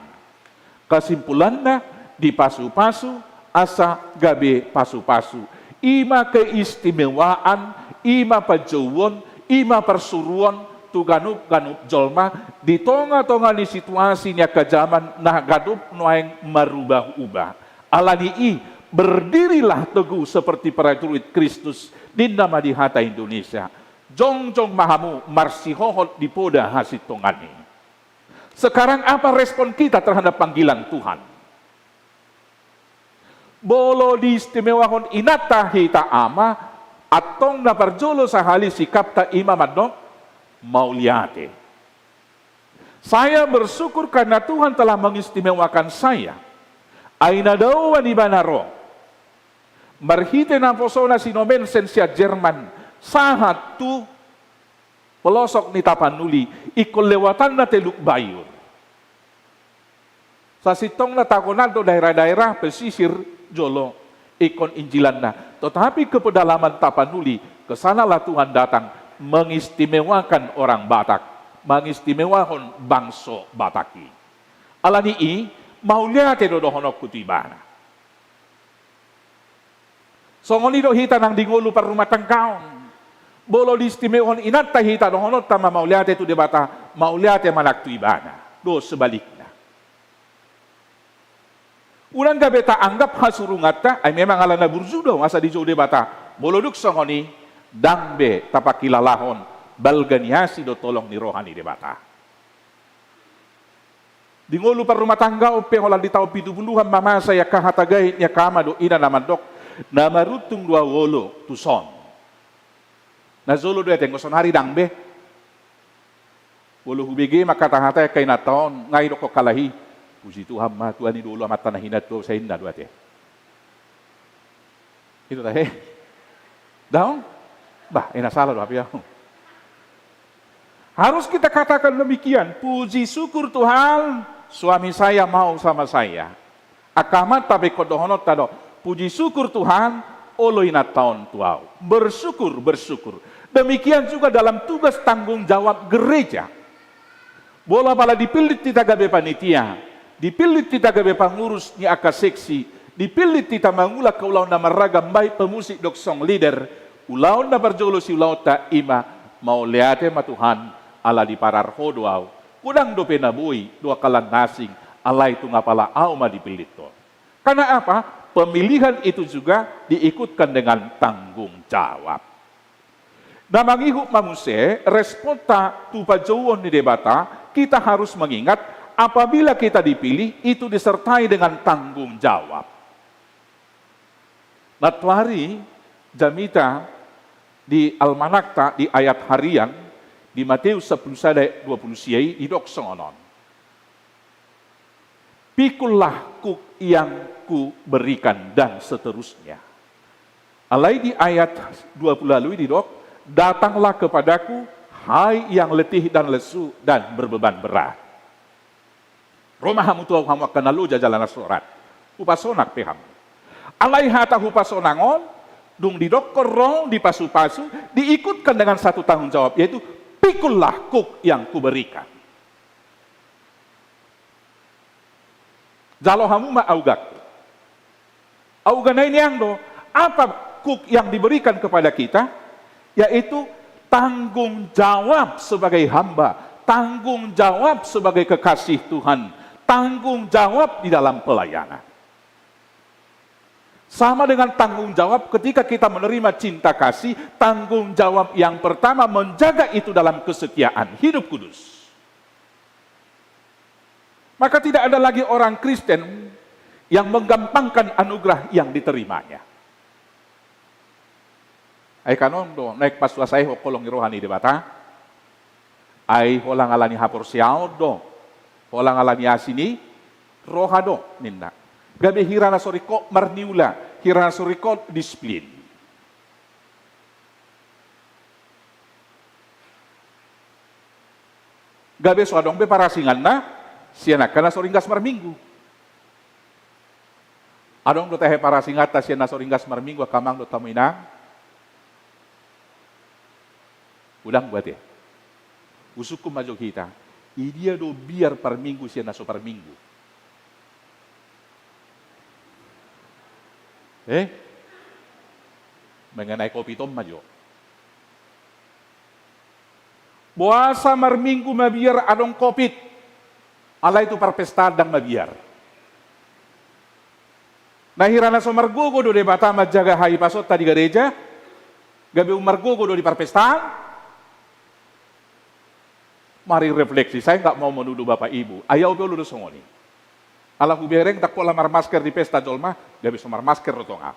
Kesimpulannya di pasu-pasu asa gabe pasu-pasu. Ima keistimewaan, ima pajauan, ima persuruan tu ganup jolma di tonga-tonga ni situasinya kejaman nah gadup noeng merubah-ubah. Alani berdirilah teguh seperti prajurit Kristus di nama di hata Indonesia. Jong-jong mahamu marsihohot di poda hasit tongani. Sekarang apa respon kita terhadap panggilan Tuhan? Bolo di istimewahon inata hita ama atong naparjolo sahali sikap ta imam adno mauliate. Saya bersyukur karena Tuhan telah mengistimewakan saya. Aina dawa di banaro. Marhite na posona sinomen sensia Jerman sahat tu pelosok ni Tapanuli ikol lewatan na Teluk Bayur. Sa sitong na takonado daerah-daerah pesisir jolo ikon injilan na. Tetapi ke pedalaman Tapanuli kesanalah Tuhan datang mengistimewakan orang Batak, mengistimewakan bangsa Bataki. Alani mauliate dodohonok kutibana. Songoni do hita nang dingolu par rumah tangkaon. Bolo di istimewahon inat tahita dohonot tama mauliate tu debata mauliate manak tu ibana. Do sebaliknya. Ulang gabe ta anggap hasurungata ay memang ala na burjudo asa di jauh debata. Bolo duk songoni dambe tapakilalahon balganiasi do tolong ni rohani debata. Dingolu par rumah tangga ope holan di tao 70 mama saya kahatagay nya kama do ina namandok na marutung 2 tuson. Na zolo do eteng sonari dangbe. Bolo hubigi makatahata kay nataon ngai do ko kalahi. Puji Tuhan mah Tuhan ini dulu amat tanah hinat do sa inna do ate. Itu tah daon? Bah, ina salah do apia. Harus kita katakan demikian, puji syukur Tuhan, suami saya mau sama saya. Akamat tapi kodohonot tado, puji syukur Tuhan, oloina tahun tuau. Bersyukur. Demikian juga dalam tugas tanggung jawab gereja. Bola pala dipilih kita gabe panitia, dipilih kita gabe pengurus ni aka seksi, dipilih kita mangula ke ulau na maragam baik pemusik dok song leader, ulau na berjolo si ulau ta ima mau liate ma Tuhan ala di parar hodoau, kudang dope nabui dua kalan nasing, alai tu ngapala au ma dipilih to. Karena apa? Pemilihan itu juga diikutkan dengan tanggung jawab. Nah mangihuk mamuse, responta tu pajauan di debata, kita harus mengingat apabila kita dipilih itu disertai dengan tanggung jawab. Natwari jamita di almanakta di ayat harian di Matius 10:20 siai di doksonon. Pikullah kuk yang ku berikan dan seterusnya. Alai di ayat 20 lalu di dok, datanglah kepadaku hai yang letih dan lesu dan berbeban berat. Romahamu tuau hamu akan lalu jajalan surat. Upasonak peham. Alai hata upasonangon dung didokor roh, dipasu-pasu, diikutkan dengan satu tanggung jawab, yaitu pikullah kuk yang kuberikan. Jalo hamu ma augak. Auganay niyang do, apa kuk yang diberikan kepada kita? Yaitu tanggung jawab sebagai hamba, tanggung jawab sebagai kekasih Tuhan, tanggung jawab di dalam pelayanan. Sama dengan tanggung jawab ketika kita menerima cinta kasih, tanggung jawab yang pertama menjaga itu dalam kesetiaan, hidup kudus. Maka tidak ada lagi orang Kristen yang menggampangkan anugerah yang diterimanya. Ay kanon do, naik pas wasay ho kolong rohani di bata. Ay holang alani hapor siyaw do. Holang alani asini rohado ninda. Gabi hirana soriko marniula, hirana soriko disiplin. Gabi suadong be para singan na, siya kana soringgas marminggu. Adong do tehe para singata siya na soringgas marminggu kamang do tamuina. Ulang buat ya. Usuk maju kita. Dia do biar per minggu siya na so per minggu. Mengenai kopi tom maju. Puasa marminggu mabiar adong kopit. Ala itu perpesta dan mabiar. Nahirana so margogo do debata majaga hai pasot tadi gereja. Gabi margogo do di perpesta. Mari refleksi, saya nggak mau menuduh Bapak Ibu. Ayaw pe lulus songoni. Ala hubereng tak pola mar masker di pesta jolma, gabi so mar masker rotonga.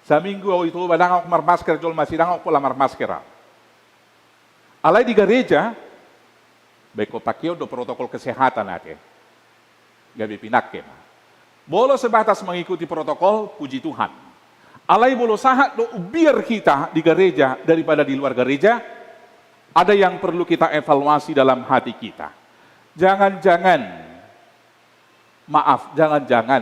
Sa minggu itu badang ako mar masker jolma sidang ako pola mar masker. Alay di gereja, beko pakio do protokol kesehatan natin. Gabi pinakem. Bolo sebatas mengikuti protokol, puji Tuhan. Alay bolo sahat do biar kita di gereja daripada di luar gereja. Ada yang perlu kita evaluasi dalam hati kita. Jangan-jangan, maaf, jangan-jangan,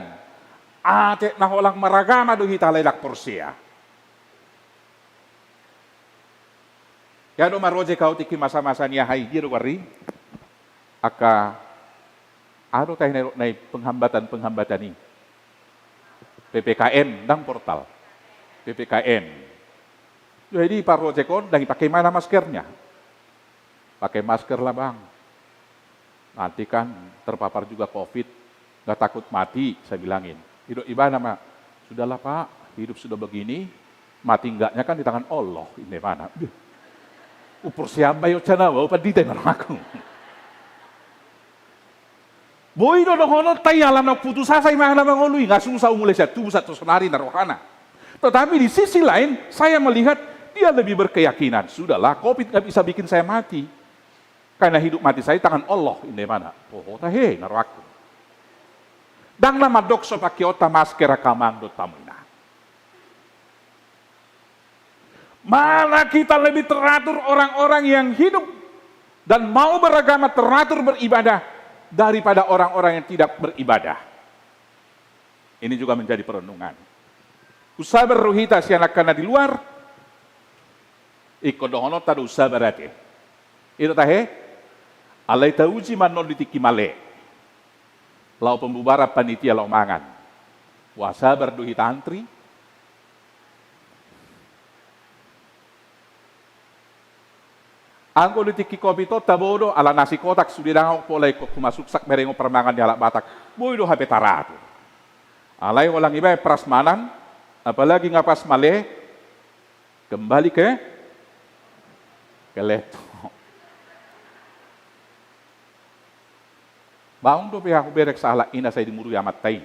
ate na holang maragama do hita laylak porsia. Kaya do maroje kau tiki masa-masa niya hay, giro wari, aka, ano tayo na penghambatan ni? PPKM, dang portal. PPKM. Jadi paroje kon, dang ipakai mana maskernya? Pakai masker lah bang. Nanti kan terpapar juga COVID, nggak takut mati, saya bilangin. Hidup ibadah mah, sudahlah Pak, hidup sudah begini, mati enggaknya kan di tangan Allah. Ini mana? Upur siapa yuk cana, wau padi tenang aku. Boy do hono tay alam nak putus asa imah na mangului, nggak susah umulai satu satu senari narohana. Tetapi di sisi lain, saya melihat dia lebih berkeyakinan. Sudahlah, COVID nggak bisa bikin saya mati. Karena hidup mati saya tangan Allah. Ini mana? Oh, tahe, naruh aku. Dang nama dokso pakiota masker kamang do tamuna. Mana kita lebih teratur orang-orang yang hidup dan mau beragama teratur beribadah daripada orang-orang yang tidak beribadah. Ini juga menjadi perenungan. Usaha berruhita si anak kana di luar, ikodohono tadu usaha berate. Itu tahe, alay tauji manon ditiki male. Lau pembubara panitia lau mangan. Puasa berduhi tantri. Angko ditiki kopi to tabodo ala nasi kotak sudirang polay ko kumasuksak merengo permangan di alak batak. Boydo hape taratu. Alay walang iba prasmanan, apalagi ngapas male, kembali ke leto. Baong do pihak berek salah ina saya dimuru amat tay.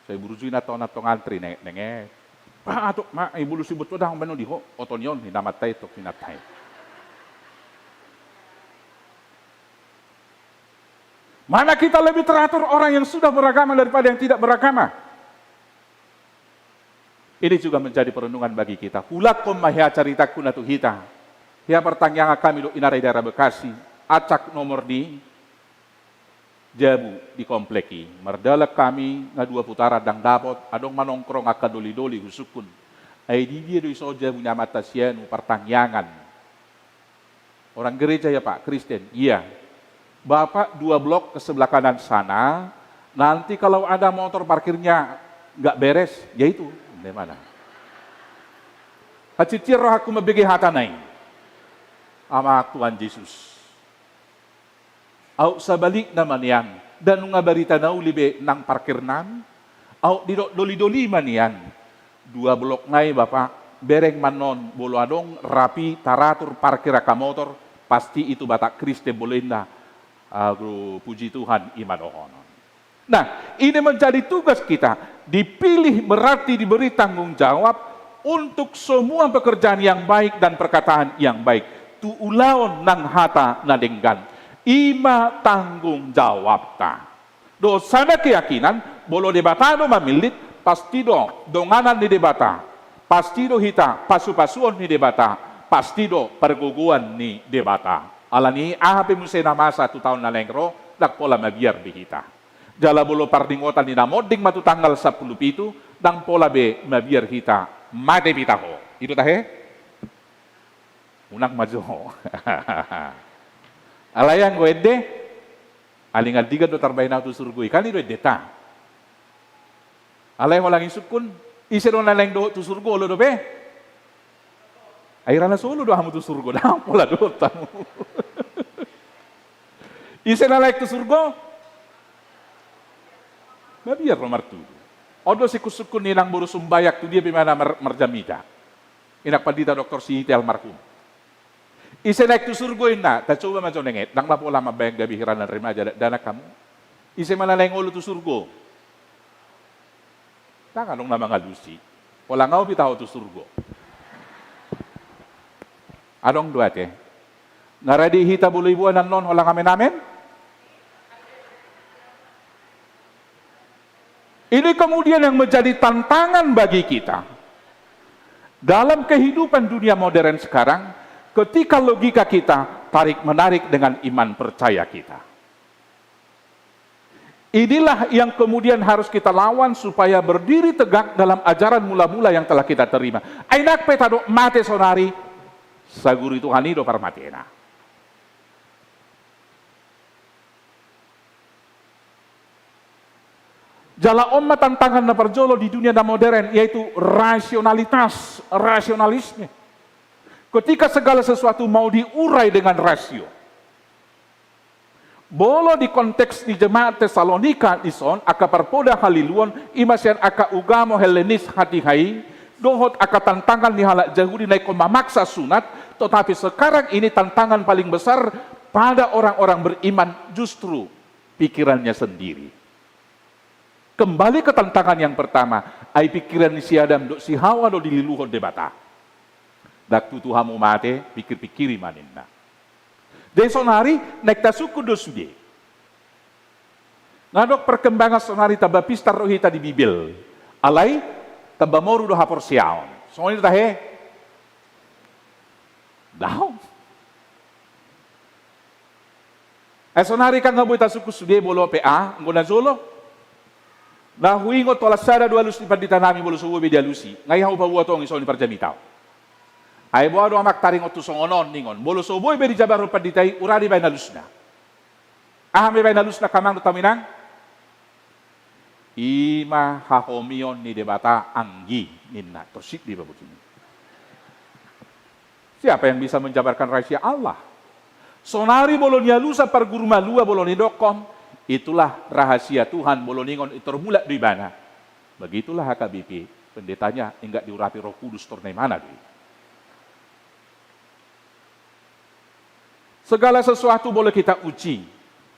Saya burujuin atau natong antri nenge. Pa ato ma ibulu sibut to dang bano diho otonyon ni namat tay to kinatay. Mana kita lebih teratur orang yang sudah beragama daripada yang tidak beragama? Ini juga menjadi perenungan bagi kita. Hulakom mahya carita kunatu hita. Ya pertanyaan kami do inarai daerah Bekasi. Acak nomor di jabu di kompleki. Merdala kami nga 2 putaran dang dapat adong manongkrong akan doli-doli husukun. Ay di dia do iso jabu nyamata sianu pertangyangan. Orang gereja ya Pak, Kristen. Iya. Bapak 2 blok ke sebelah kanan sana, nanti kalau ada motor parkirnya nggak beres, ya itu. Di mana? Hacicir roh aku mebegi hatanay. Ama Tuhan Yesus. Au sabalik naman yan. Dan nga barita na ulibe ng parkir nan. Au doli-doli man yan. 2 blok ngay Bapak. Bereng manon bolo adong rapi taratur parkir ka motor. Pasti itu Batak Kriste boleh na. Puji Tuhan iman ohonon. Nah, ini menjadi tugas kita. Dipilih berarti diberi tanggung jawab untuk semua pekerjaan yang baik dan perkataan yang baik. Tu ulaon nang hata nadenggan. Ima tanggung jawab ta. Do sana keyakinan, bolo debatado mamilit, pasti do donganan ni debata. Pasti do hita, pasu-pasuon ni debata. Pasti do perguguan ni debata. Alani ahape musena masa 2 tahun na lengro, pola mabiar bihita. Jala bolo pardingotan ni namoding matu tanggal 10 pitu, dang pola be mabiar hita, made bitaho. Itu tahe? Unang majo. Alayang gue de, alingal 3 do tarbay na tu surgui, kan itu deta. Alayang walang isukun, isero na lang do tu surgo lo do be. Airana solo do hamu tu surgo, dang pola do tamu. Isero na lang tu surgo, mabiar nomor 7. Odo si kusukun nilang buru sumbayak tu dia bimana merjamida. Inak padita Dr. Siti almarhum. Ise naik tu surgo ina, ta coba macam nenget, nang lapo lama bayang gabi hiranan remaja dana kamu. Ise manaleng ulu tu surgo. Ta kanong nama ngalusi. Wala ngau bitaw tu surgo. Adong dua te. Ngaradi hita bulu ibuanan non wala ngamen amen. Ini kemudian yang menjadi tantangan bagi kita. Dalam kehidupan dunia modern sekarang, ketika logika kita tarik-menarik dengan iman percaya kita. Inilah yang kemudian harus kita lawan supaya berdiri tegak dalam ajaran mula-mula yang telah kita terima. Ainak petado mate sonari, saguri Tuhan ido parmatena. Jala omma tantangan na perjolo di dunia modern, yaitu rasionalisme. Ketika segala sesuatu mau diurai dengan rasio. Bolo di konteks di jemaat Tesalonika ison, aka perpoda haliluon, imasian aka ugamo Helenis hatihai, dohot aka tantangan ni halak Yahudi naik memaksa sunat, tetapi sekarang ini tantangan paling besar pada orang-orang beriman justru pikirannya sendiri. Kembali ke tantangan yang pertama, ai pikiran si Adam do si Hawa do dililuhon debata. Dak tutuhamu mate, pikir-pikiri maninna. Desonari naik tasuku do sude. Ngadok perkembangan sonari tabapista rohita di Bibil. Alai tabamoru do hapor siaon. Soalnya tahe. Daw. Sonari kan ngaboy tasuku sude bolo PA, ngona zolo. Na huingo tola sada dua lus lipat ditanami bolo suwo be dialusi. Ngai hau bawa tong iso ni parjamitao. Ai bo ado amak taring otu songonon ningon. Bolo suwo be di jabar lipat ditai uradi bay nalusna. Aham be bay nalusna kamang taminang. Ima hahomion ni debata anggi ninna tosik di babutini. Siapa yang bisa menjabarkan rahasia Allah? Sonari bolo nialusa par guru malua bolo ni dokom. Itulah rahasia Tuhan boloningon termula di mana. Begitulah HKBP, pendetanya enggak diurapi Roh Kudus tornai mana di. Segala sesuatu boleh kita uji,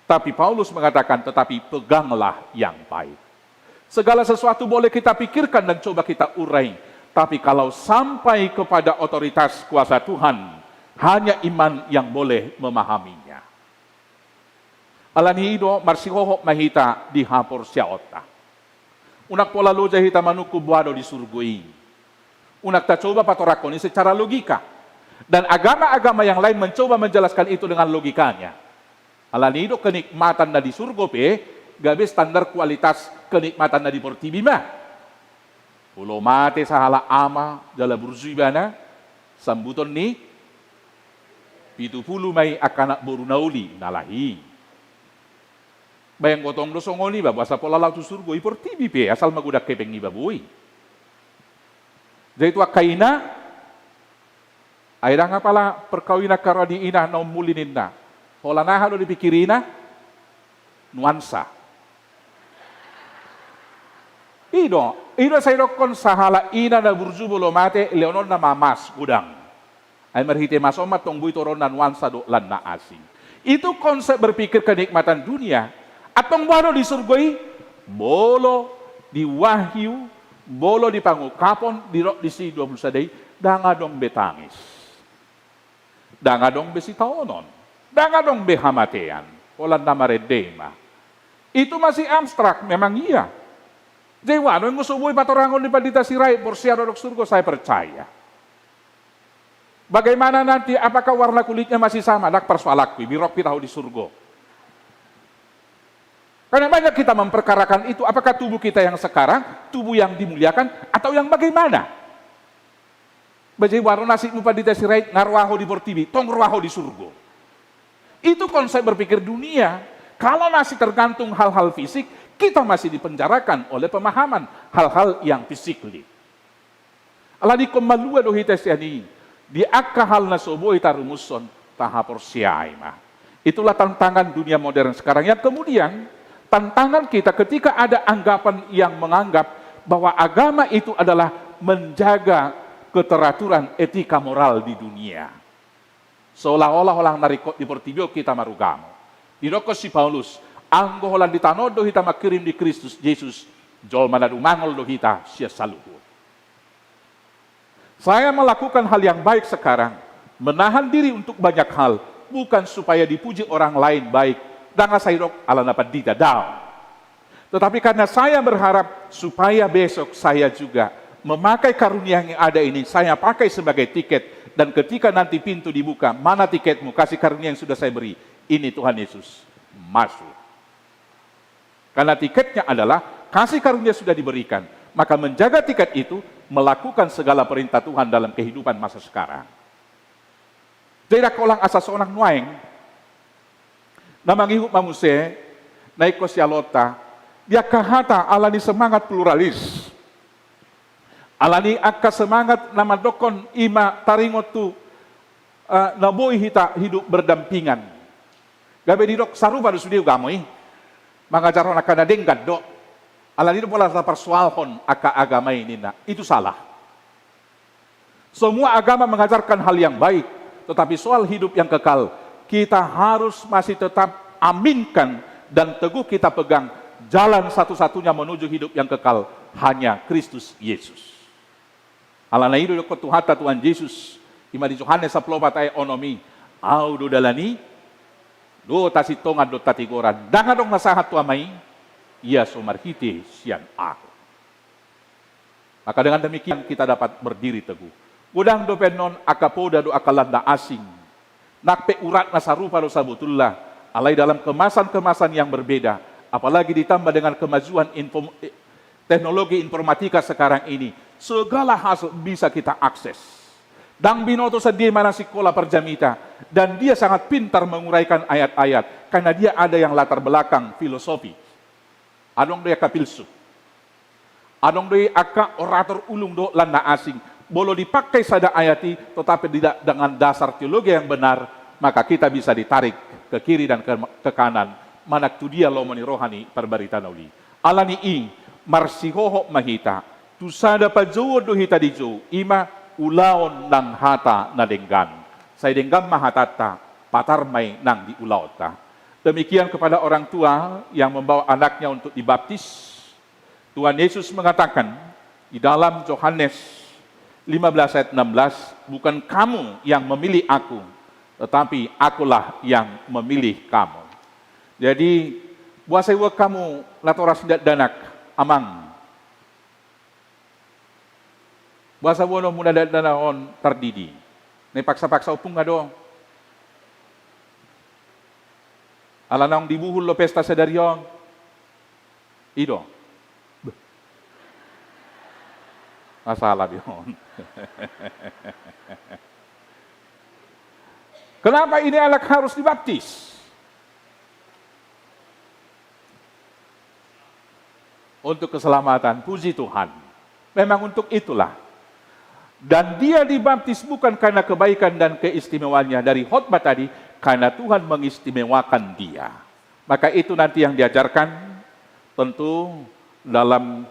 tapi Paulus mengatakan tetapi peganglah yang baik. Segala sesuatu boleh kita pikirkan dan coba kita urai, tapi kalau sampai kepada otoritas kuasa Tuhan, hanya iman yang boleh memahaminya. Alani ido marsihoho mahita di hapor siaota. Unak pola loja hita manuku buado di surgui. Unak tak coba patorakoni secara logika. Dan agama-agama yang lain mencoba menjelaskan itu dengan logikanya. Alani do kenikmatan na di surga pe, gabe standar kualitas kenikmatan na di portibi mah. Pulo mate sahala ama dala burzibana, sambuton ni, 70 may akana borunauli nalahi. Bayang gotong do songoni ba, basa pola lau tu surga, i portibi pe, asal magudak kepeng ni baboy. Jadi tua kaina, aira nga pala perkawina karadi ina na umulinin na. Hola na halo dipikirina, nuansa. Ido sa irokon sahala ina na burjubulo mate, leonon na mamas udang. Ay marhite masomat tong buito ron na nuansa do lan na asing. Itu konsep berpikir kenikmatan dunia. Atong bano di surgoi, bolo di wahyu, bolo di pangukapon, di rok di si 20 sadai, dangadong betangis. Dangadong besitaonon. Dangadong behamatean. Walang namaredema. Itu masih abstrak, memang iya. Jadi wano yang musubuhi patorangon di pandita sirai, porsiado dok surga, saya percaya. Bagaimana nanti, apakah warna kulitnya masih sama? Dak persoalakwi, birok pitahu di surga. Karena banyak kita memperkarakan itu, apakah tubuh kita yang sekarang, tubuh yang dimuliakan, atau yang bagaimana? Bajai waro nasib mupa di tasirai, ngarwaho di portibi, tong ruaho di surga. Itu konsep berpikir dunia. Kalau masih tergantung hal-hal fisik, kita masih dipenjarakan oleh pemahaman hal-hal yang fisikly. Aladi kemalua do hites yani, di akahal na soboi tarumuson tahapor siaima. Itulah tantangan dunia modern sekarang. Yang kemudian, tantangan kita ketika ada anggapan yang menganggap bahwa agama itu adalah menjaga keteraturan etika moral di dunia. Seolah-olah orang narikot di portibio kita marugamo. Dirokos si Paulus, anggo holan ditanodo hita makirim di Kristus Yesus, jol manadu mangol do hita sia saluhur. Saya melakukan hal yang baik sekarang, menahan diri untuk banyak hal, bukan supaya dipuji orang lain baik, dan sairok ala dapat didadau. Tetapi karena saya berharap supaya besok saya juga memakai karunia yang ada ini, saya pakai sebagai tiket. Dan ketika nanti pintu dibuka, mana tiketmu, kasih karunia yang sudah saya beri. Ini Tuhan Yesus, masuk. Karena tiketnya adalah, kasih karunia sudah diberikan. Maka menjaga tiket itu, melakukan segala perintah Tuhan dalam kehidupan masa sekarang. Tidak kolang asas seorang nuaing, namang ihuk mamuse, naik kosialota, dia kahata alani semangat pluralis. Alani akka semangat nama dokon ima taringotu naboi hita hidup berdampingan. Gabe didok sarupa du sudiu gamoi. Mangajaron akka nadenggan do. Alani do pola persoalhon akka agama ini na. Itu salah. Semua agama mengajarkan hal yang baik, tetapi soal hidup yang kekal kita harus masih tetap aminkan dan teguh kita pegang jalan satu-satunya menuju hidup yang kekal hanya Kristus Yesus. Alana itu ko tuhata Tuhan Yesus ima di Yohanes 14 ayat onomi au do dalani do tasitongan do tatigoran dangadong nasahat tuamai ia somarhite sian aku. Maka dengan demikian kita dapat berdiri teguh. Udang do penon akapoda do akalanda asing nakpe urat nasarupa do sabutullah alai dalam kemasan-kemasan yang berbeda, apalagi ditambah dengan kemajuan teknologi informatika sekarang ini, segala hasil bisa kita akses. Dang binoto sa dia mana sekolah perjamita, dan dia sangat pintar menguraikan ayat-ayat, karena dia ada yang latar belakang filosofi. Adong dia kapilsu, adong dia aka orator ulung do landa asing, bolo dipakai sada ayati, tetapi tidak dengan dasar teologi yang benar, maka kita bisa ditarik ke kiri dan ke kanan. Manak tu dia lomoni rohani perbarita nauli. Alani i marsihoho mahita, tusada pa jowo do hita di jowo, ima ulaon nang hata na denggan. Saya denggan mahatata, patarmay nang di ulaota. Demikian kepada orang tua yang membawa anaknya untuk dibaptis. Tuhan Yesus mengatakan di dalam Yohanes 15 ayat 16, bukan kamu yang memilih aku, tetapi akulah yang memilih kamu. Jadi, buat saya kamu latoras danak amang. Bahasa wono muna danaon tardidi. May paksa-paksa upong nga do. Alanang dibuhul lo pesta sedarion. Ido. Masalah bion. Kenapa ini anak harus dibaptis? Untuk keselamatan, puji Tuhan. Memang untuk itulah. Dan dia dibaptis bukan karena kebaikan dan keistimewaannya dari khotbah tadi, karena Tuhan mengistimewakan dia. Maka itu nanti yang diajarkan, tentu dalam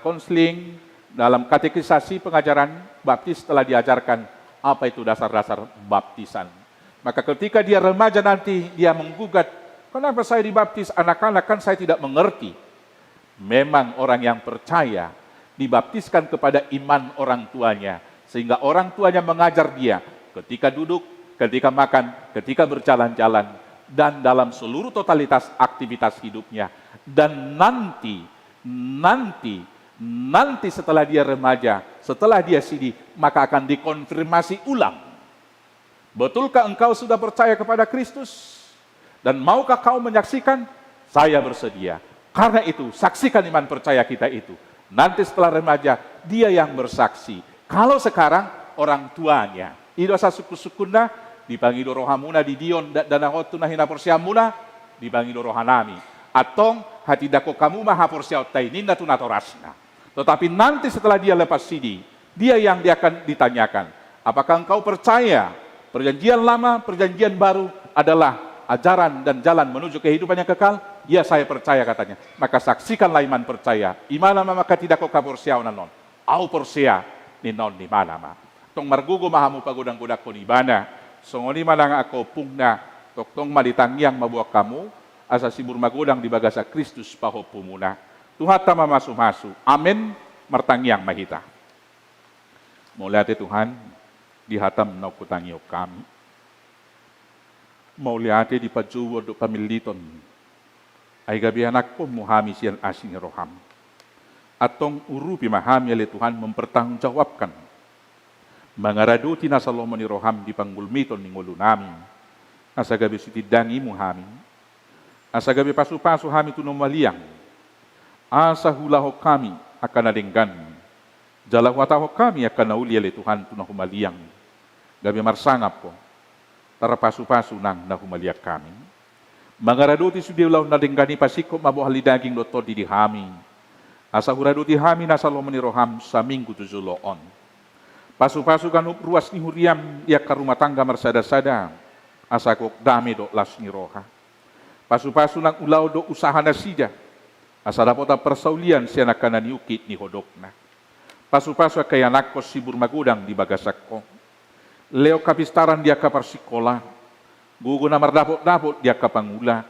konseling, dalam katekisasi pengajaran baptis telah diajarkan apa itu dasar-dasar baptisan. Maka ketika dia remaja nanti, dia menggugat, kenapa saya dibaptis anak-anak, kan saya tidak mengerti. Memang orang yang percaya dibaptiskan kepada iman orang tuanya, sehingga orang tuanya mengajar dia ketika duduk, ketika makan, ketika berjalan-jalan, dan dalam seluruh totalitas aktivitas hidupnya. Dan nanti setelah dia remaja, setelah dia sidi, maka akan dikonfirmasi ulang. Betulkah engkau sudah percaya kepada Kristus? Dan maukah kau menyaksikan? Saya bersedia. Karena itu, saksikan iman percaya kita itu. Nanti setelah remaja, dia yang bersaksi. Kalau sekarang, orang tuanya. Ido sa suku-sukunda, dipanggil rohamuna di dion, dan angotuna hina porsiamuna, dipanggil rohanami. Atong, hati dako kamu maha porsiaut taininda tunatorasna. Tetapi nanti setelah dia lepas sidi, dia yang dia akan ditanyakan. Apakah engkau percaya perjanjian lama, perjanjian baru adalah ajaran dan jalan menuju kehidupan yang kekal? Ya, saya percaya katanya. Maka saksikanlah iman percaya. Imana maka tidak kau kaporsiaw na non. Au porsia ni non ni manama. Tong margugo mahamu pagudang-gudak ko ni bana. Songoni malang ako pungna. Toktong malitangyang mabuak kamu. Asa sibur magudang di bagasa Kristus pahopo muna. Tuhan tama masu-masu. Amin. Martangyang mahita. Mula Tuhan. Dihatam na kutangyo kami. Mauliate di pajuwo do pamiliton. Ay gabi anak ko muhami siyan asing roham. Atong urupi mahami ali Tuhan mempertanggungjawabkan. Mangaraduti na salomo ni roham di panggulmiton ni ngulu namin. Asa gabi sitidangi muhami. Asa gabi pasu-pasu hami tunumaliang. Asa hulaho kami akan nadinggan. Jalawataho kami akan nauli ali Tuhan tunahumaliang. Gabi marsangap ko. Tarapasu-pasu nang nahumaliak kami. Mangaraduti sudiulaw na dinggani pasiko mabuhali daging loto di dihami. Asa huraduti hami nasa lomani roham sa minggu tujuloon. Pasu-pasu kanup ruas ni huriam ya karumah tangga marsada-sada. Asa kok dami do las ni roha. Pasu-pasu nang ulaw do usaha na sida. Asa dapota persaulian siya nakanani ukit ni hodokna. Pasu-pasu kay anak ko sibur magudang di bagasak ko. Leo kapistaran dia kapar sikola. Gugu na mardapot-dapot dia kapangula.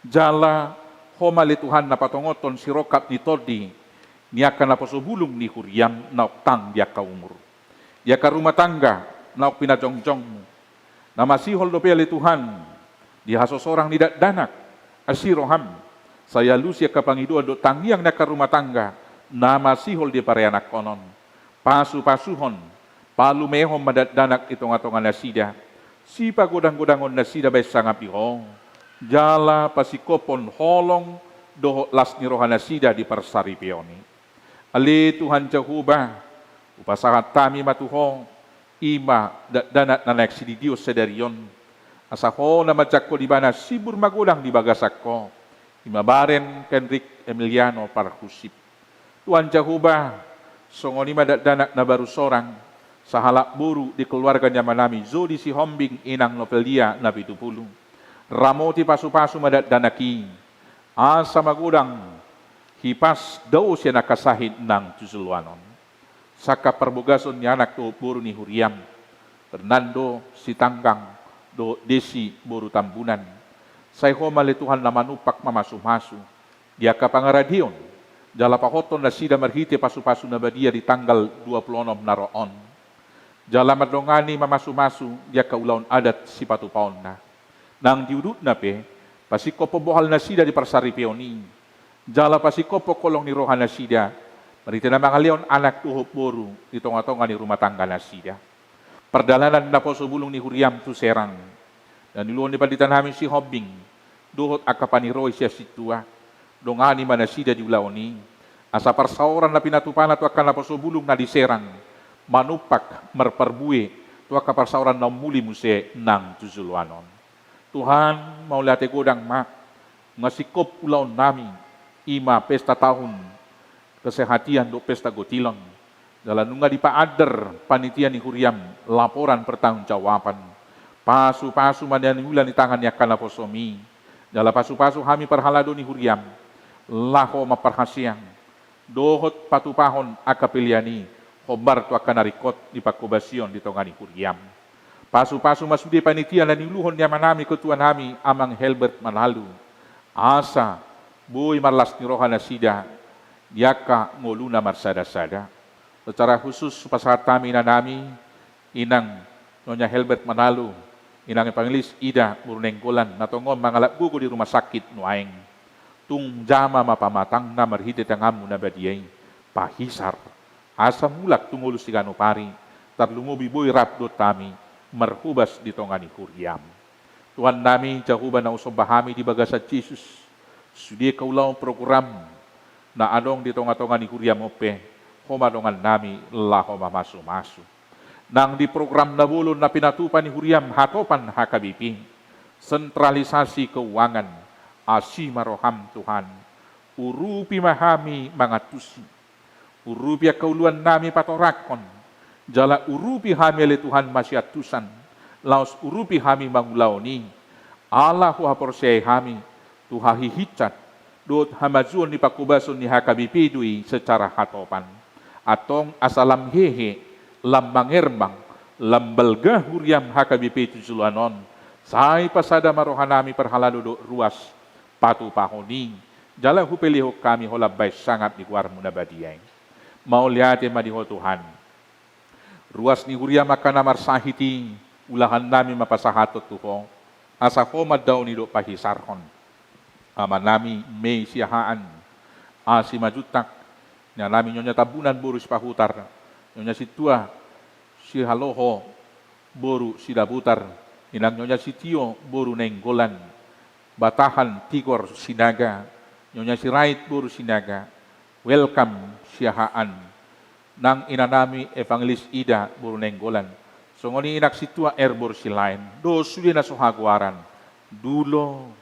Jala homali Tuhan na patongoton si rokat ni Todi. Niya ka na pasobulong ni Huriam na oktang dia ka umur. Dia ka rumah tangga na ok pinajongjong mo. Na masihol do peli Tuhan. Di hasosorang ni danak. Asiroham. Saya lusia kapangiduan do tangyang na ka rumah tangga. Na masihol di pareanak konon. Pasu-pasuhon. Palumehom madadanak itong atongan nasida. Si pagodang-godangon nasida bay sangapihong. Jala pasikopon holong do las ni rohan nasida di parsaripioni. Ali Tuhan Jehovah. Upasahat kami matuhong. Ima danat na naksidi Diyos sa dariyon. Asaho na madyak ko di bana sibur magodang di bagasak ko. Imabaren Kenrik Emiliano Parhusip. Tuhan Jehovah. Songoni madadanak na baru sorang. Sa halak buru di keluarganya manami Zodi si Hombing inang Novelia na 70. Ramoti pasu-pasu madatdanaki. Asa magudang hipas daw siya nakasahid ng Tuzuluanon. Saka perbugason niya anak to buru ni Huriam. Fernando si Tanggang do Desi buru Tambunan. Say homalituhan na manupak mamasumasu. Dia kapangaradion. Jala pakoton na sida marhiti pasu-pasu na badia di tanggal 26 na roon. Jala madongani mamasumasu dia kaulaon adat si patupaon na. Nang diudut na pe, pasikopo bohal na sida di parsaripioni. Jala pasikopo kolong ni rohan na sida. Marita na mga leon anak tuhop boru itong-atongan ni rumah tangga na sida. Perdalanan na po sa bulong ni Huriam tu serang. Dan niluon ni palitan namin si Hobbing. dohot akapani roy siya situa, dongani mana sida di ulaoni, asa persauran na pinatupana tu akan napasobulong na diserang, manupak merperbue, tu akan persauran na muli muse nang tuzuluanon. Tuhan mau lihat godang ngasikop ulaon nami, ima pesta tahun kesehatian do pesta gotilon, dalam nunga dipaader panitia ni huriam laporan pertanggungjawaban, pasu-pasu mandian ulan di tangan yakana posomi, dalam pasu-pasu kami perhalado ni huriam, laho maperhasiang, dohot patupahon akapiliani, hobar tu akan narikot di pakubasion di tongani huriam. Pasu-pasu masudi panitia dan iluhon yang manami ketua nami amang Helbert Manalu, asa boy marlas ni rohana sida, diaka ngoluna marsada-sada. Secara khusus pasahat kami na nami, inang Nyonya Helbert Manalu, inang Pangelis Ida Murnenggolan, natongon mangalap gugo di rumah sakit nuaeng. Tung jama mapamatang na marhitit ang amu na badiyay, pahisar, asa mulak tungulus si ganupari, tarlumubi boy rapdot kami, marhubas di tongani huriam. Tuhan nami jahuban na usobahami di bagasat Jesus, sudi kaulau program na anong di tonga-tongani huriam ope, homadongan nami laho mamasu-masu. Nang di program na bulon na pinatupan ni huriam hatopan hakabipi, sentralisasi keuangan, asi maroham Tuhan, urupi mahami mangatusi, urupi kauluan nami patorakon, jala urupi hami le Tuhan masyatusan, laos urupi hami mangulaoni, Allah huhaporsei hami, Tuhahi hicat, dot hamazuon ni pakubason ni hakabipidui secara hatopan, atong asalam hehe, lambang erbang, lambalgah huriam hakabipidu suluanon, sai pasada marohanami perhalado do ruas, patu pahoni, jala hupeliho kami holabay sangat di kuar munabadiyay. Mau lihat madiho Tuhan, ruas ni huriam akan namar sahiti, ulahan nami mapasahatot tuho, asa homad daw ni do pahisarhon. Ama nami may siyahaan, asi majutak, na nami nyonya tabunan boru si pahutar, nyonya situa, si haloho, boru si dabutar, inang nyonya si tio, boru nenggolan, batahan tigor sinaga, nyonya si rait boru sinaga, welcome siyahaan, nang inanami Evangelis Ida boru nenggolan, so ngoni inak situa erbor si lain, do suli na sohagwaran, dulo,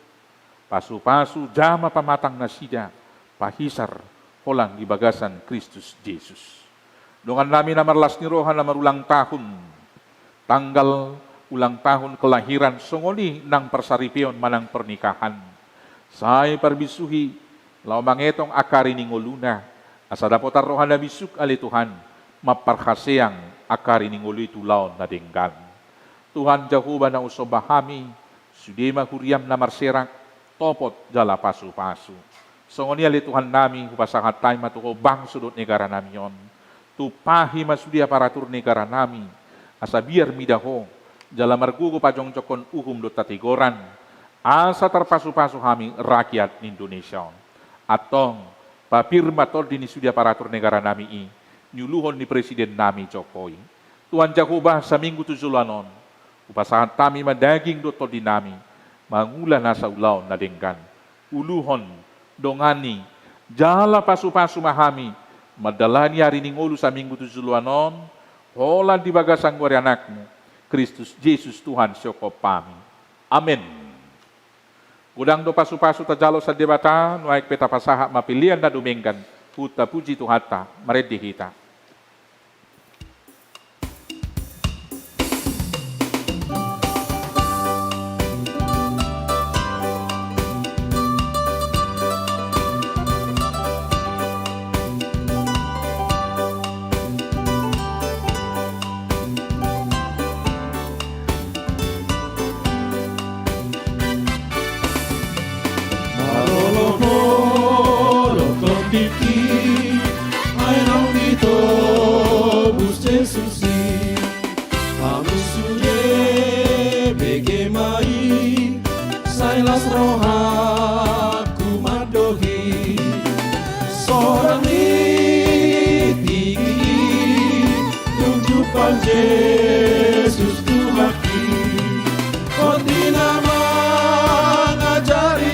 pasu-pasu jama pamatang na sida, pahisar, holang di bagasan Kristus Yesus. Dengan nami na marlas ni rohan na marulang tahun, tanggal ulang tahun kelahiran songoni nang persaripion manang pernikahan. Say parbisuhi, lau mangetong akari ni ngoluna, asa dapotar rohan na bisuk ali Tuhan, maparhaseang akari ni ngolu itu laon na denggan. Tuhan Jahuba na usobahami, sudema huriam na marserak, topot jala pasu-pasu. Songoni ali Tuhan nami hupasangat tayo matuko bang sudut negara nami yon. Tupahi masudi aparatur negara nami. Asa biar midaho jala margugo pajong cokon uhum do tatigoran. Asa terpasu-pasu kami rakyat Indonesia. Atong papirma tol dini sudi aparatur negara nami i. Nyuluhon ni Presiden nami Jokowi. Tuhan Jahubah sa minggu tuzulanon. Upasangat kami madaging do tol dinami. Mangulah nasa ulaw na denggan, uluhon, dongani, jala pasu-pasu mahami, madalani hari ningolu sa minggu tuzuluanon, holan di bagasang wari anakmu, Kristus Yesus Tuhan syoko pami. Amen. Udang do pasu-pasu tajalo sa debata, nuaik peta pasaha mapilian na dumenggan, puta puji Tuhata, maredi hita. Yesus Tuhan, kau tidak mengajari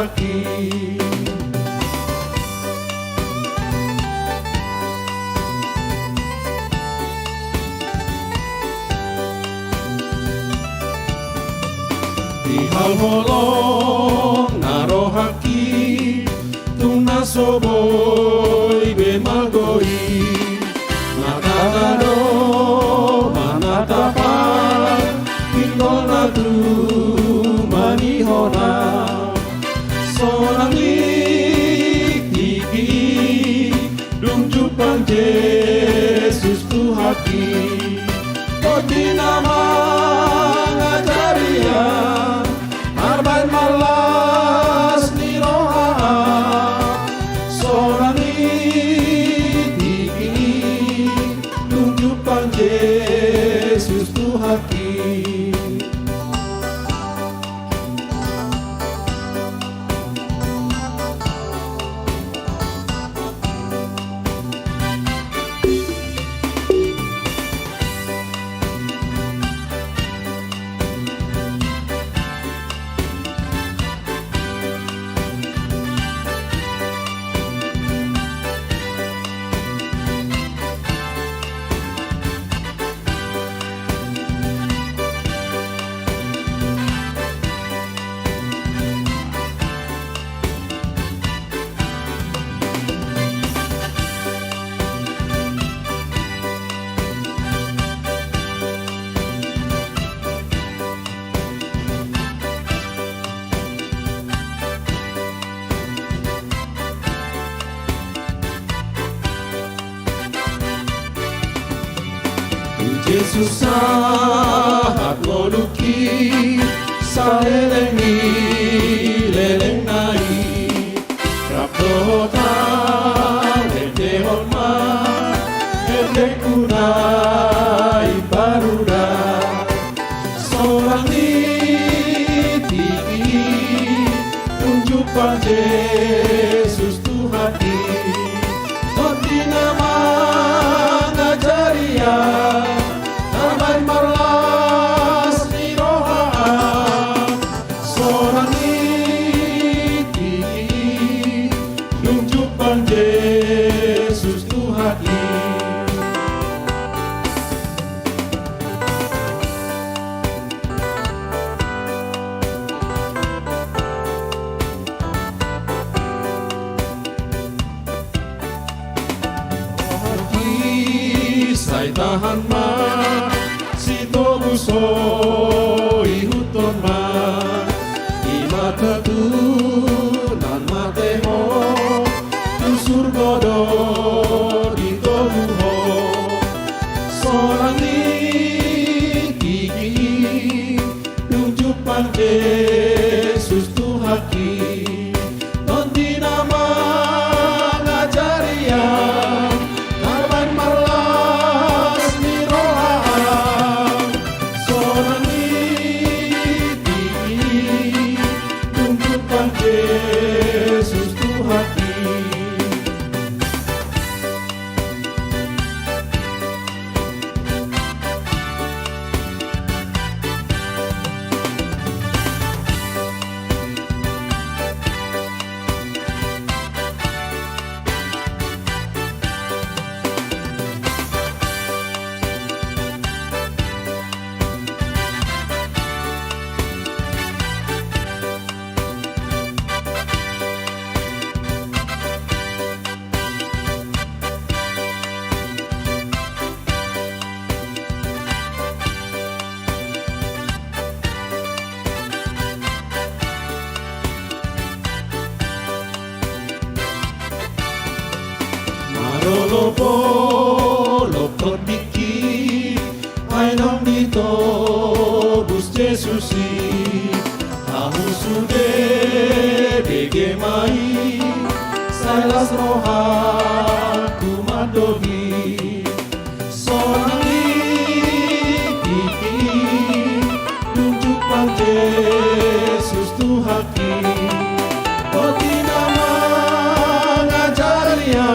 haki. Ihal holong naro haki tuna soboi be magoi nakagado manatapa ingona tu manihona sorang tiki dung jupang Yesus tu haki koti nama ngajaria Arbain malas ni roha seorang tiki tunjukkan Yesus tu haki. Yesus sahat loluki saelengi leleng nai rapota ete hormat ete kunai baruda seorang tiki tunjukkan Yesus tu hati Toti nama ngajaria Arbain marlas ni roha seorang tiki tunjukkan Yesus tu hati. Sai tahan ma si tobu so ihuton ma imata tu nan mate ho tu surgodo di tobu ho seorang tiki tunjukkan Yesus tu haki Tonti nama ngajaria Arbain marlas ni roha seorang tiki tunjukkan Yesus tu haki. Marolopo lokot diki ainam dito bus Yesusi kamu sudah begemai sailas roha kumadogi seorang tiki tunjukkan Yesus tu haki Koti nama ngajaria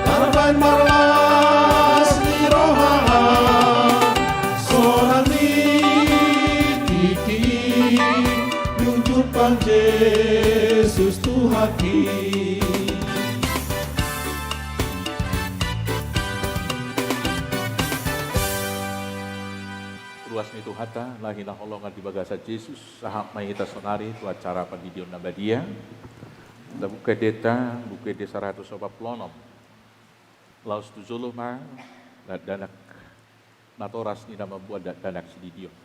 Arbain marlas ni roha seorang tiki tunjukkan Tuhan Yesus Tuhaki. Ruas ni Tuhata, lahi na holongan di bagasa Jesus, sahap may ita sonari, tu acara pendidion na badia, da buka deta 186, laos tu zuluma, danak, natoras ni na membuat danak sididion.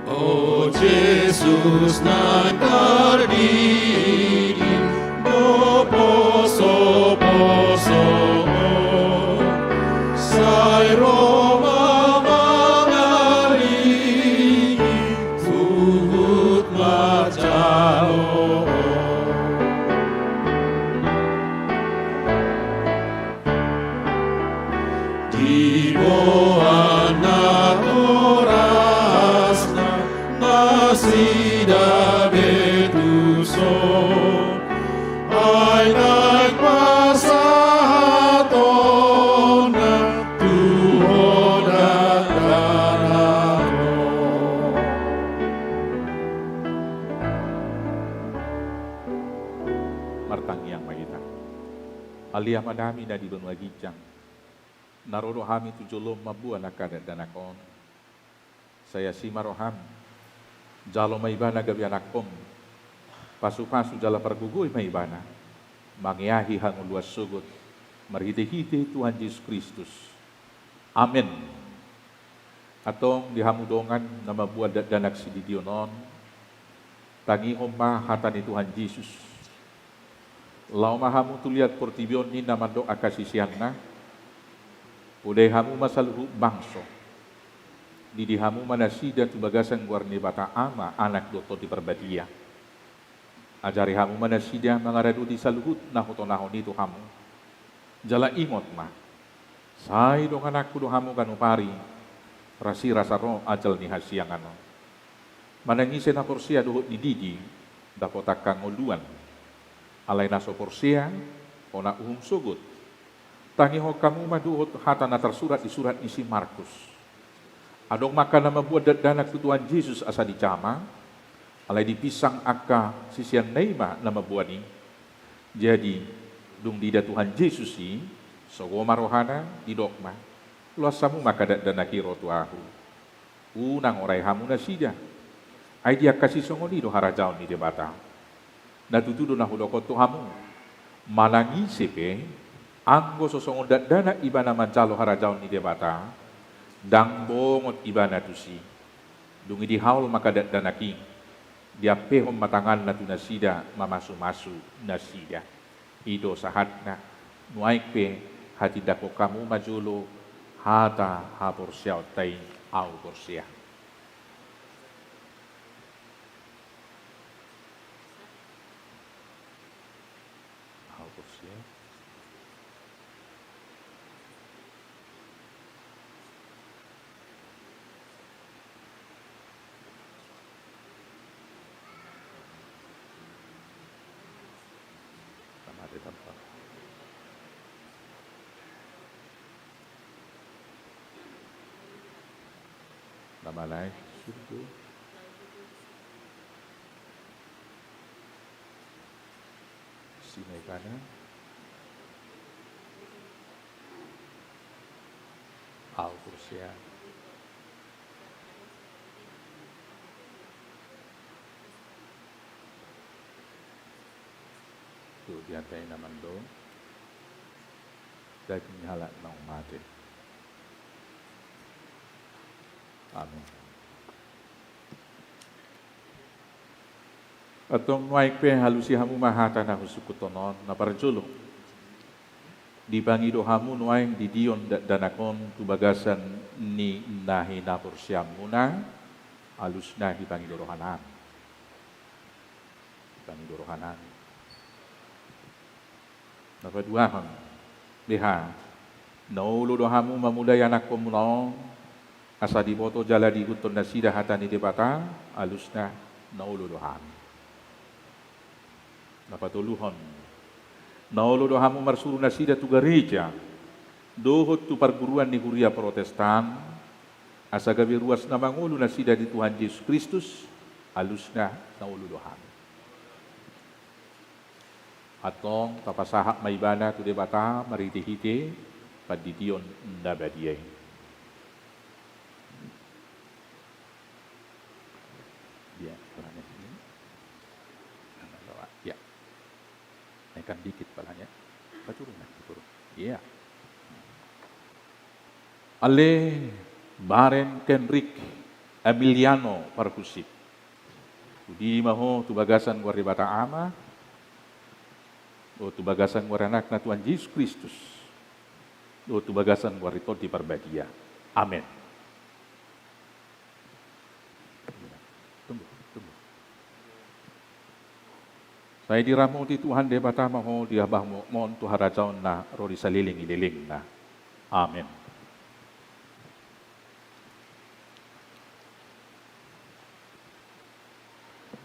Oh Jesus nan tardiri do poso sai Roma mangaringi tuhut macalo di bawah orasna nasida betuso ay nagpasatona tuhod at karamo. Martangyang magita. Aliyah madami na di benua gijang. Naroro hami tujulom mabuan akadat danakon. Saya si maroham. Jalo maibana gabi anakom. Pasu-pasu jala pergugoy maibana. Mangyahi hangun luas sugut. Marhite-hite Tuhan Yesus Kristus. Amin. Atong dihamudongan na mabuat danak si didionon. Tangi homma hatani Tuhan Yesus. Lau mahamu tuliat portibion ni nama doa kasih siangna. Udai hamu masaluhu bangso. Didi hamu manasida tu bagasan guarni bata ama anak doto di perbadia. Ajari hamu manasida mangaradu di saluhut nahotonahon itu hamu. Jala ingot ma. Sai dong anakku do hamu kanupari. Rasi rasa roh ajal ni hasiangano. Manangise na porsia dohot di didi. Dapotak kangoluan. Alay na so porsia. Ona uhum sugut. Tangi ho kamu maduhot hata na tersurat di surat isi Markus. Adong maka na mabuat danak tu Tuhan Yesus asa dicama. Alay dipisang aka sisian neima na mabuat ni. Jadi dung dida Tuhan Yesus si sogoma rohana di dogma. Luas samu maka danaki rotu ahu. Unang oray hamu na sida. Ay dia kasih songoni do harajaon ni debata. Natutudo na hudokot tu hamu. Manangi sepe. Anggo sosongon dana ibana mancalo harajaon ni debata. Dang bongot ibana tusi. Dungi di haul maka danaki. Dia pehom matangan na tu nasida mamasu-masu nasida. Ido sahatna. Nuaik pe hati dako kamu majulo. Hata hapor siyaw tay au porsia. Au porsia. Tamate tanpa. Namalay, surga. Sinay kanan. Au kursia. Tuh diantay naman doon. Daging halak ng mati. Amin. Atong nuay pe halusi hamu mahata na husukutonon na parjulo. Di bangido hamu nuay di dion danakon tubagasan ni nahi na porsyam muna alus na di bangido rohanan. Bangido rohanan. Napaduahan biha naulo do hamu mamulay anak komuno. Asa di boto jala di guton na sida hata ni debata alus na nauluduhan. napatuluhon. Naolo dohamu marsuru nasida tu gereja, dohot tu perguruan di Huria Protestan, asa gabi ruas na mangulu nasida di Tuhan Yesus Kristus, alusna naulu dohamu. Atong tapasahak maibana tu debata maritihite padidion nabadiyay. Ya, palanya ini. Ya. Naikkan dikit palanya. Turun. Ya. Ale Baren Kenrik Emiliano Parkusip. Di maho tu bagasan guari bata ama. O tu bagasan guari anak na Tuhan Yesus Kristus. O tu bagasan guari todi parbadia. Amin. Tunggu. Saya diramu di Tuhan de bata maho di abah mohon tu harajaon na rori saliling na. Amin.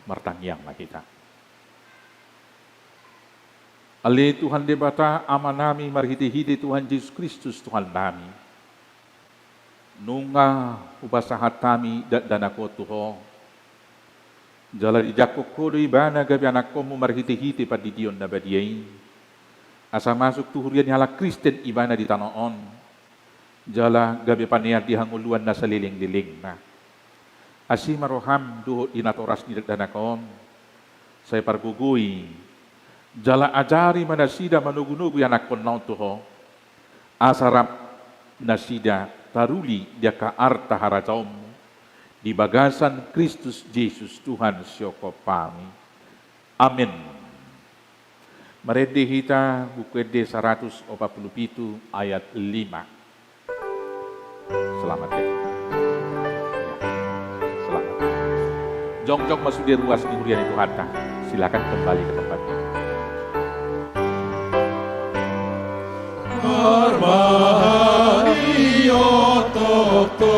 Martangyang na kita. Ali Tuhan de bata ama nami marhiti-hiti Tuhan Yesus Kristus Tuhan nami. Nunga upasahat kami dan ako tuho. Jala ijakok ko do ibana gabi anak ko mo marhiti-hiti padidion na badiyay. Asa masuk tuhurian hala Kristen ibana di tanoon. Jala gabi paniat dihanguluan na saliling-liling na. Asi maroham duho inatoras ni danakon. Saya pargugui. Jala ajari manasida manugunugu anak kon naon tuho. Asarap nasida taruli dia ka arta harajaum. Di bagasan Kristus Yesus Tuhan syoko pami. Amin. Marede hita buku D 147 ayat 5. Selamat ya. Jong-jong masuk di ruas di hurian itu harta. Silakan kembali ke tempatnya. Parmahani ototo,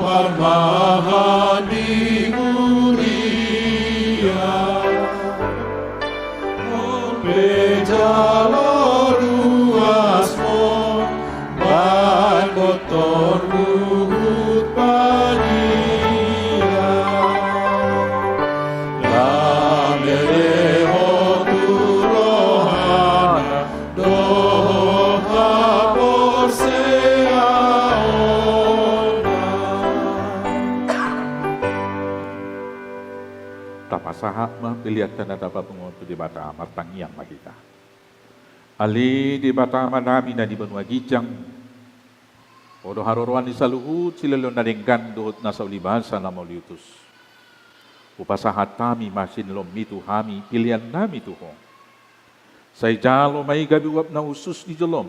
parmahani mulia, bejalo ruasmo, bagotor luhut pania, lamereho turohana, doha tapasaha mapiliat na dapat penguntu di bata martangyang magita. Ali di bata manami na di benua gijang. Odo haroroan di saluhut sila nadenggan dohot na sa ulibasa na mauliutus. Upasahat kami masin lomitu hami pilihan nami tuho. Say jalo may gabiwap na usus di jolom.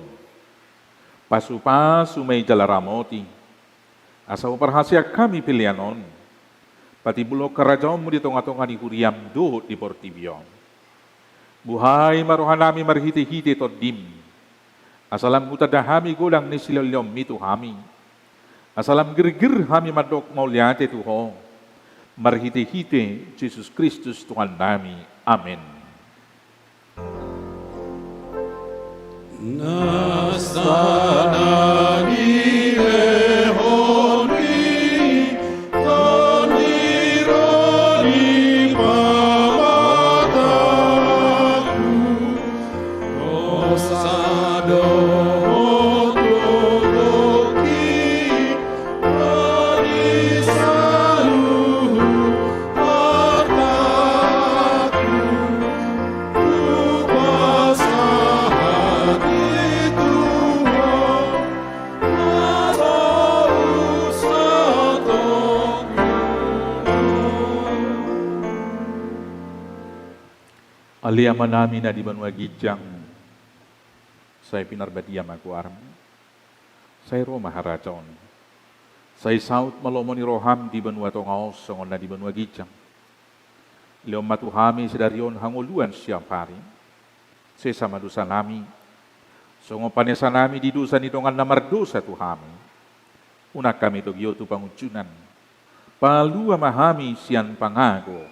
Pasu-pasu may jalaramoti. Asa uparhasya kami pilihanon. Pati bulok karajaon mo dito nga ni huriam dohot di Portibio. Buhay marohanami marhiti-hiti to dim. Asalam utadahami gulang ni silolom mito hami. Asalam girgir hami madok mauliate tuho. Marhiti-hiti Jesus Kristus Tuhan nami. Amin. Nasanani lehoni, tonironi pamataku, osado otodoki, arisalu hartaku, upasahat aliaman namin na di banwa gijang. Saya pinarbadiam aku aram. Saya Roma harajon. Saya saut malomoni roham di banwa tongaos songon na di banwa gijang. Leom matuhami sedarion hanguluan siang hari. Saya sama dosa nami. Songon panesa nami di dosa ni tongan namar dosa tuhami. Unak kami to gyotu pangucunan. Palu amahami sian pangago.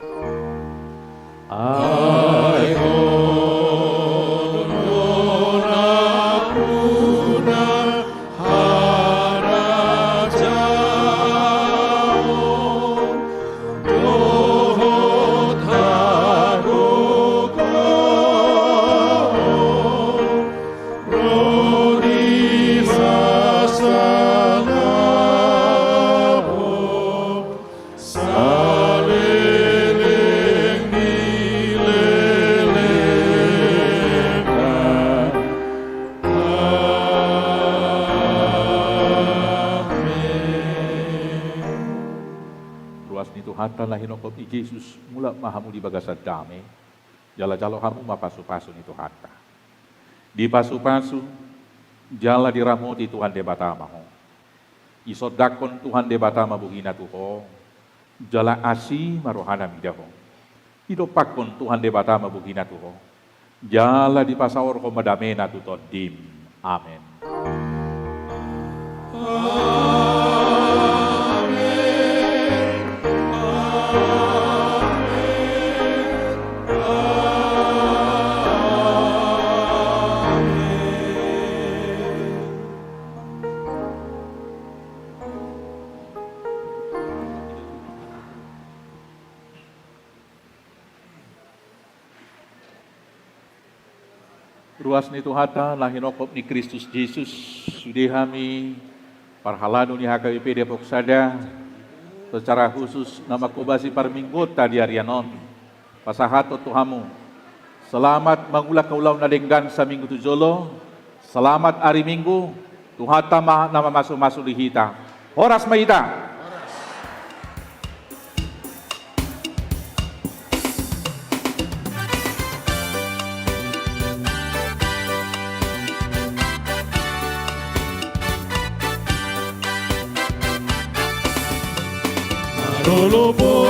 Tuhan hinokop i Jesus mula mahamu di bagasa dame jala jalo hamu mapasu-pasu ni Tuhan ta. Di pasu-pasu jala diramoti Tuhan de batama ho. Isodakon Tuhan de batama buhina tuho. Jala asi marohana midaho. Idopakon Tuhan de batama buhina tuho. Jala di pasawor ko madamena tutodim. Amen. Ruas ni Tuhata lahinokop ni Kristus Jesus sudihami parhalado ni HKBP Depok Sada secara khusus nama kubasi parminggota di Arianon pasahato Tuhamu selamat mangula kaulau nadenggan sa minggu tujolo selamat hari Minggu Tuhata nama masuk-masuk di hita horas maita. Lolo